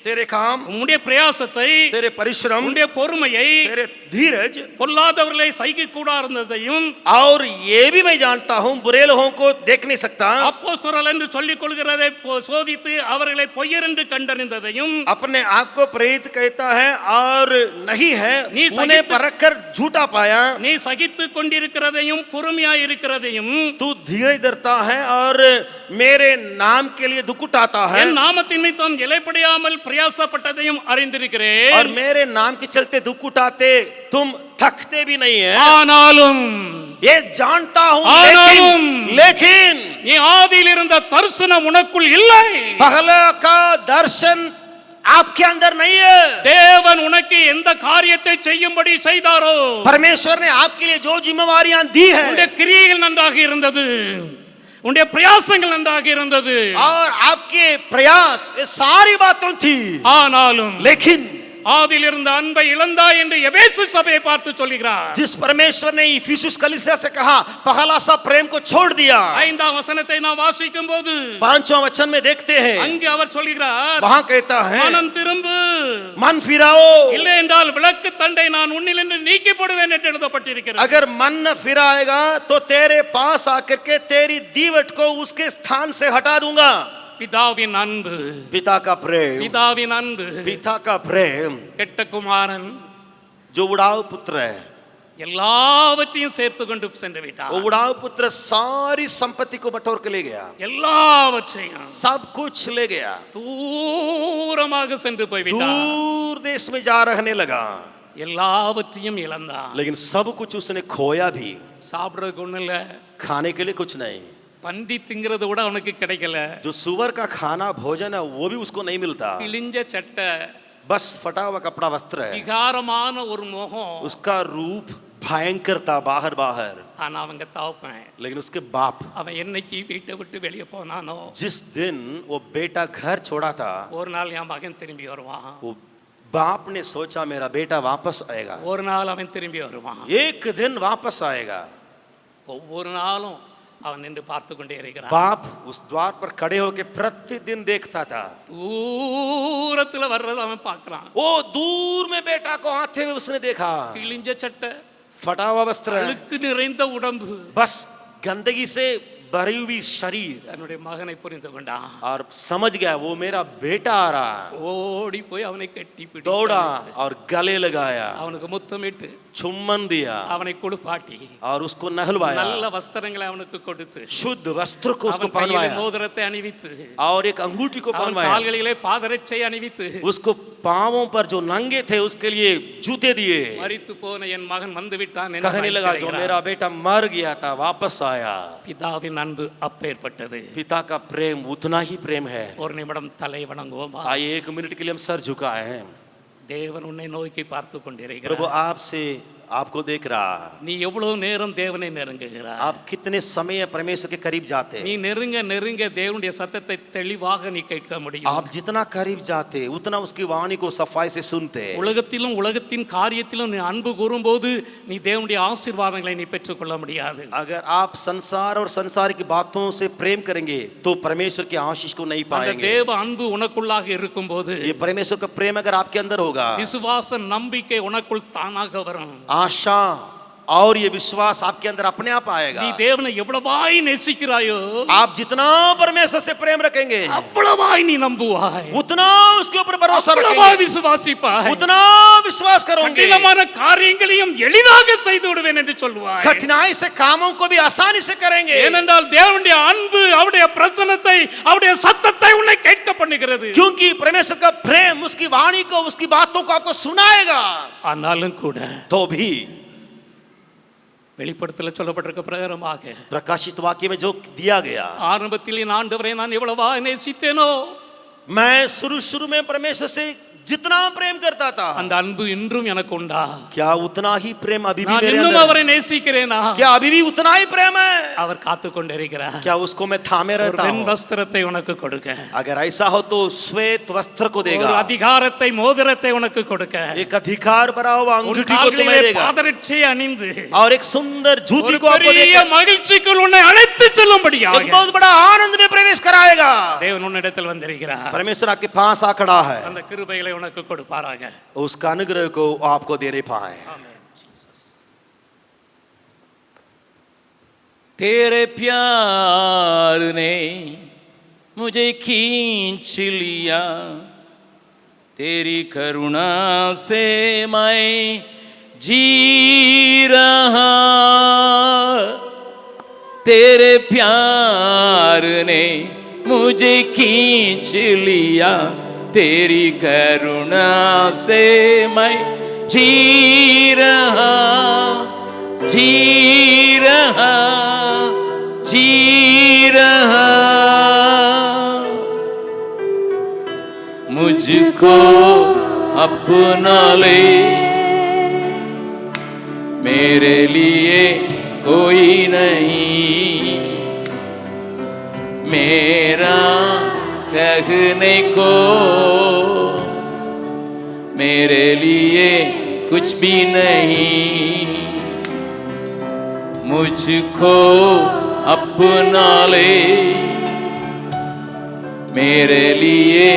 तेरे काम, உன்னுடைய பிரயாசத்தை, तेरे परिश्रम, உன்னுடைய பொறுமையை, तेरे धीरज பொல்லாதவர்களை சகிக்க கூடாததையும், और ये भी मैं जानता हूँ बुरे लोगों को देख नहीं सकता, அப்போஸ்தலர் என்று சொல்லிக் கொள்கிறதை சோதித்து அவர்களை பொய்யர் என்று கண்டறிந்ததையும், अपने आप को प्रेरित कहता है और नहीं है नी उन्हें सहित- परख कर झूठा पाया. நீ சகித்து கொண்டிருக்கிறதையும் பொறுமையாய் இருக்கிறதையும், तू धीरज धरता है और मेरे नाम के लिए दुख उठाता है என் நாமத்தின் நிமித்தம் இலைப்படையாமல் பிரயாசப்பட்டதையும் और அறிந்திருக்கிறேன். मेरे नाम के चलते दुख उठाते तुम थकते भी नहीं है. ஆனாலும் ये जानता हूँ आनालुम लेकिन நீ ஆதியில் இருந்த தரிசனம் உனக்குள் இல்லை. पहला का दर्शन आपके अंदर नहीं है. தேவன் உனக்கு எந்த காரியத்தை செய்யும்படி செய்தாரோ, परमेश्वर ने आपके लिए जो जिम्मेवारियां दी உன்னுடைய है கிரியைகள் நன்றாக இருந்தது, உன்னுடைய பிரயாசங்கள் நன்றாக இருந்தது. और आपके प्रयास ये सारी बातों थी, ஆனாலும் लेकिन ஆதியில் இருந்த அன்பை இழந்தாய் என்று எபேசு சபையை பார்த்து சொல்கிறார். जिस परमेश्वर ने इफिसुस कलीसिया से कहा पहला सा प्रेम को छोड़ दिया, 5ஆம் வசனத்தை நாம் வாசிக்கும் போது 5वां वचन में देखते हैं அங்கே அவர் சொல்கிறார், वहां कहता है மனம் திரும்பு, मन फिराओ, இல்லை என்றால் விளக்கு தண்டை நான் உன்னிலிருந்து நீக்கி போடுவேன் என்று எழுதப்பட்டிருக்கிறது. अगर मन न फिराएगा तो तेरे पास आकर के तेरी दीवट को उसके स्थान से हटा दूंगा. பிதாவின் அன்பு, पिता का प्रेम, பிதாவின் அன்பு, पिता का प्रेम கெட்ட குமாரன் जो उड़ाऊ पुत्र है, எல்லாவற்றையும் சேர்த்து கொண்டு சென்று விட்டார். वो उड़ाऊ पुत्र सारी संपत्ति को बटोर के ले गया, எல்லாவற்றையும் सब कुछ ले गया, தூரமாக சென்று போய்விட்டார். दूर देश में जा रहने लगा, எல்லாவற்றையும் இழந்தான். लेकिन सब कुछ उसने खोया भी. சாப்பிடுறதுக்கு ஒண்ணு இல்ல, खाने के लिए कुछ नहीं, பண்டி திங்கிறது கூட அவனுக்கு கிடைக்கல. जो सुअर का खाना भोजन है वो भी उसको नहीं मिलता, கிழிஞ்ச சட்டை, बस फटा हुआ कपड़ा वस्त्र है, விகாரமான ஒரு முகம். उसका रूप भयंकर था बाहर बाहर. ஆனா அவங்க தகப்பன், लेकिन उसके बाप அவன் என்னைக்கு வீட்டை விட்டு வெளியே போனானோ, जिस दिन वो बेटा घर छोड़ा था, ஒரு நாள் என் மகன் திரும்பி வருவான், वो बाप ने सोचा मेरा बेटा वापस आएगा, ஒரு நாள் அவன் திரும்பி வருவான். एक दिन वापस आएगा. ஒவ்வொரு நாளும் அவன் நின்று பார்த்து கொண்டே இருக்கிறான். बाप उस द्वार पर खड़े होकर प्रतिदिन देखता था, தூரத்துல வர்றத அவன் பார்க்கறான். वो दूर में बेटा को आते हुए उसने देखा, கிழிஞ்ச சட்டை, फटा हुआ वस्त्र, அழுக்கு நிறைந்த உடம்பு. बस गंदगी से भरी हुई शरीर, தன்னுடைய மகனை புரிந்து கொண்டான். और समझ गया वो मेरा बेटा आ रहा है. ஓடி போய் அவனை கட்டி பிடித்து दौड़ा और गले लगाया, அவனுக்கு முத்தமிட்டு चुम्बन दिया அவனை குளிப்பாட்டி और उसको नहलवाया, நல்ல வஸ்திரங்களை அவனுக்கு கொடுத்து शुद्ध वस्त्र को उसको அவன் கையிலே पहनवाया மோதிரத்தை அணிவித்து और एक अंगूठी को அவன் पहनवाया, கால்களிலே பாதரட்சை அணிவித்து उसको पांवों पर जो नंगे थे उसके लिए जूते दिए. மரித்து போன என் மகன் வந்து விட்டான் என்று कहने लगा जो मेरा बेटा मर गया था वापस आया. பிதாவின் அன்பு அப்பேற்பட்டது. पिता का प्रेम उतना ही प्रेम है. ஒரு நிமிடம் தலை வணங்குவோமா? आइए 1 मिनट के लिए हम सर झुकाए हैं. தேவன் உன்னை நோக்கி பார்த்து प्रभु கொண்டிருக்கிறார். आपसे आपको देख रहा, நீ எவ்வளவு நேரம் தேவனை நெருங்குகிறாய்? आप कितने समय परमेश्वर के करीब जाते நீ हैं. நெருங்க நெருங்க தேவனுடைய சத்தத்தை தெளிவாக நீ கேட்க முடியும். आप जितना करीब जाते उतना उसकी वाणी को सफाई से सुनते. உலகத்திலும் உலகத்தின் காரியத்திலும் நீ அன்பு கூறும்போது நீ தேவனுடைய ஆசீர்வாதங்களை நீ பெற்றுக்கொள்ள முடியாது. अगर आप संसार और संसार की बातों से प्रेम करेंगे तो परमेश्वर की आशीष को नहीं அந்த पाएंगे. தேவ அன்பு உனக்குள்ளாக இருக்கும்போது ये परमेश्वर का प्रेम अगर आपके अंदर होगा, விசுவாச நம்பிக்கை உனக்குள் தானாக வரும். आशा और ये विश्वास आपके अंदर अपने आप நீ आएगा। தேவனை எவ்வளவாய் நேசிக்கிறாயோ आप जितना परमेश्वर से प्रेम रखेंगे அவ்வளவாய் நீ நம்புவாய், उतना उसके ऊपर भरोसा அவ்வளவாய் रखेंगे, விசுவாசிப்பாய், उतना विश्वास करोगे, கடினமான காரியங்களையும் எளிதாக செய்து விடுவேன் என்று சொல்லுவாய். कठिनाई से कामों को भी आसानी से करेंगे, ஏனென்றால் தேவனுடைய அன்பு அவருடைய பிரசன்னத்தை அவருடைய சத்தத்தை உன்னை கேட்க பண்ணுகிறது. क्योंकि परमेश्वर का प्रेम उसकी वाणी को, उसकी बातों को आपको सुनाएगा। ஆனாலும் கூட तो भी வெளிப்படுத்தல சொல்லப்பட்டிருக்க பிரகாரமாக प्रकाशित वाक्य में जो दिया गया, ஆரம்பத்தில் என் ஆண்டவரை நான் எவ்வளவா நேசித்தேனோ मैं शुरू में परमेश्वर से जितना प्रेम करता था, அந்த அன்பு இன்றும் எனக்கு உண்டா? क्या उतना ही प्रेम अभी भी நான் मेरे இன்னும் अंदर है? அவரை நேசிக்கிறேனா? क्या अभी भी उतना ही प्रेम है? அவர் காத்து கொண்டிருக்கிறார். क्या उसको मैं थामे ஒரு रहता வெண் हूँ? வஸ்திரத்தை உனக்கு கொடுக்க, अगर ऐसा हो तो श्वेत वस्त्र को ஒரு देगा, அதிகாரத்தை மோதிரத்தை உனக்கு கொடுக்க, एक अधिकार भरा हुआ உன் अंगूठी को तुम्हें கால்களிலே देगा, பாதரட்சை அணிந்து और एक सुंदर जूती ஒரு को आपको பெரிய देगा, மகிழ்ச்சிக்குள் உன்னை அழைத்து செல்லும்படியாக एक बहुत बड़ा आनंद में प्रवेश कराएगा। தேவன் உன்னிடத்தில் வந்திருக்கிறார். परमेश्वर आपके पास आ खड़ा है, அந்த கிருபைகளை உனக்கு கொடுப்பாராக. उसका अनुग्रह को आपको दे नहीं पाए। तेरे प्यार ने मुझे खींच लिया, तेरी करुणा से मैं जी रहा, तेरे प्यार ने मुझे खींच लिया, तेरी करुणा से मैं जी रहा, जी रहा, जी रहा। मुझको अपना ले, मेरे लिए कोई नहीं, मेरा कहने को मेरे लिए कुछ भी नहीं, मुझको अपना ले, मेरे लिए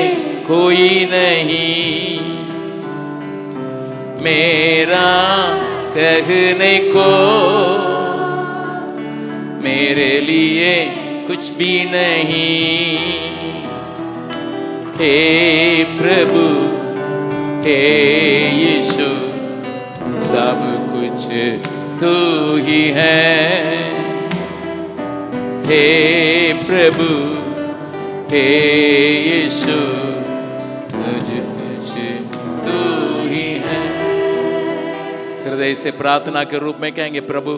कोई नहीं, मेरा कहने को मेरे लिए कुछ भी नहीं। हे प्रभु, हे यीशु, सब कुछ तू ही है। हे प्रभु, हे यीशु, सब कुछ तू ही है। हृदय से प्रार्थना के रूप में कहेंगे, प्रभु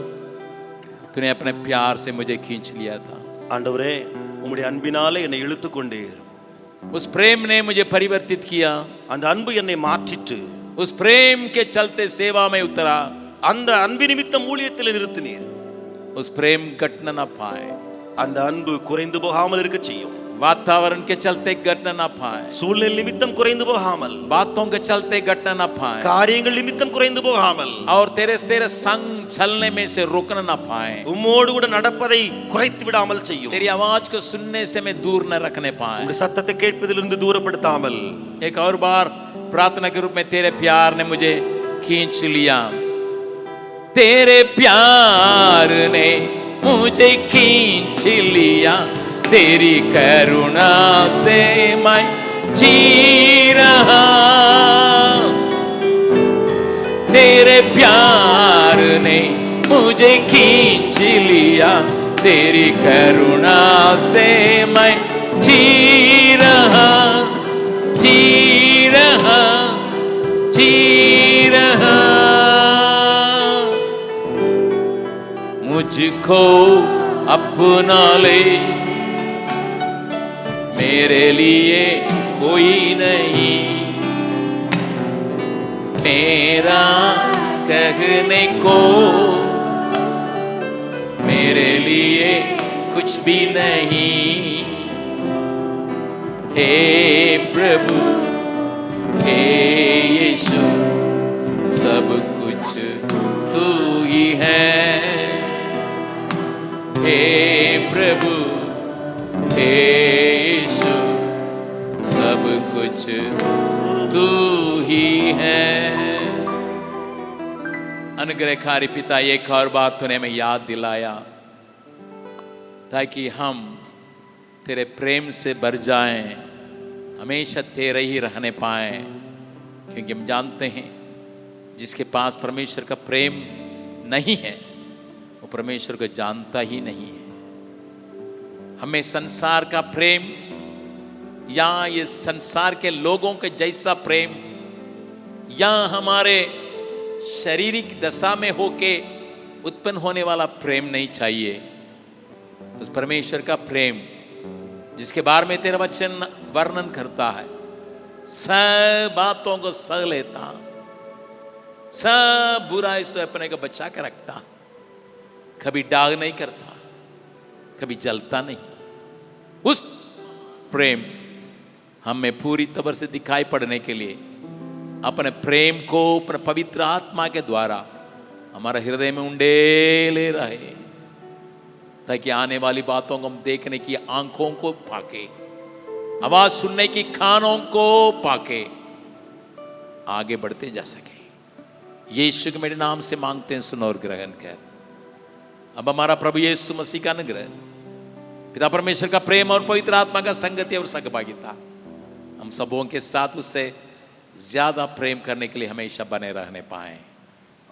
तूने अपने प्यार से मुझे खींच लिया था, ஆண்டவரே உம்முடைய அன்பினாலே என்னை இழுத்து கொண்டீர், उस प्रेम ने मुझे परिवर्तित किया, அந்த அன்பு என்னை மாற்றிட்டு उस प्रेम के चलते सेवा में उतरा, அந்த அன்பு நிமித்தம் ஊழியத்தில் நிறுத்தினீர்। उस प्रेम घटना ना पाए, அந்த அன்பு குறைந்து போகாமல் இருக்க செய்யும், वातावरण के चलते घटना ना पाए, சூழ்நிலை நிமித்தம் குறைந்து போகாமல், बातों के चलते घटना ना पाए, காரியங்கள் நிமித்தம் குறைந்து போகாமல், और तेरे संग चलने में से रोकना ना पाए, உம்மோடு கூட நடப்பதை குறைத்து விடாமல் செய்யும், तेरी आवाज को सुनने से मैं दूर न रखने पाए। உம்முடைய சத்தத்தை கேட்பதிலிருந்து தூரப்படுத்தாமல் एक और बार प्रार्थना के रूप में, तेरे प्यार ने मुझे खींच लिया, तेरे प्यार ने मुझे खींच लिया, तेरी करुणा से मैं जी रहा, तेरे प्यार ने मुझे खींच लिया, तेरी करुणा से मैं जी रहा, जी रहा, जी रहा। मुझको अपना ले, मेरे लिए कोई नहीं, मेरा कहने को मेरे लिए कुछ भी नहीं। हे प्रभु, हे यीशु, सब कुछ तू ही है। हे प्रभु, हे यीशु, सब कुछ तू ही है। अनुग्रहकारी पिता, एक और बात तूने हमें याद दिलाया ताकि हम तेरे प्रेम से भर जाएं, हमेशा तेरे ही रहने पाएं, क्योंकि हम जानते हैं जिसके पास परमेश्वर का प्रेम नहीं है वो परमेश्वर को जानता ही नहीं है। हमें संसार का प्रेम या ये संसार के लोगों के जैसा प्रेम या हमारे शारीरिक दशा में होके उत्पन्न होने वाला प्रेम नहीं चाहिए। उस परमेश्वर का प्रेम जिसके बारे में तेरा वचन वर्णन करता है, सब बातों को सह लेता, सब बुराई से अपने को बचा के रखता, कभी डाग नहीं करता, कभी जलता नहीं। उस प्रेम हमें पूरी तरह से दिखाई पड़ने के लिए अपने प्रेम को अपने पवित्र आत्मा के द्वारा हमारा हृदय में उंडेले रहे, ताकि आने वाली बातों को हम देखने की आंखों को पाके, आवाज सुनने की कानों को पाके आगे बढ़ते जा सके। यीशु के मेरे नाम से मांगते हैं, सुनो और ग्रहण कर। अब हमारा प्रभु यीशु मसीह का अनुग्रह, पिता परमेश्वर का प्रेम और पवित्र आत्मा का संगति और सहभागिता हम सबों के साथ उससे ज्यादा प्रेम करने के लिए हमेशा बने रहने पाएं।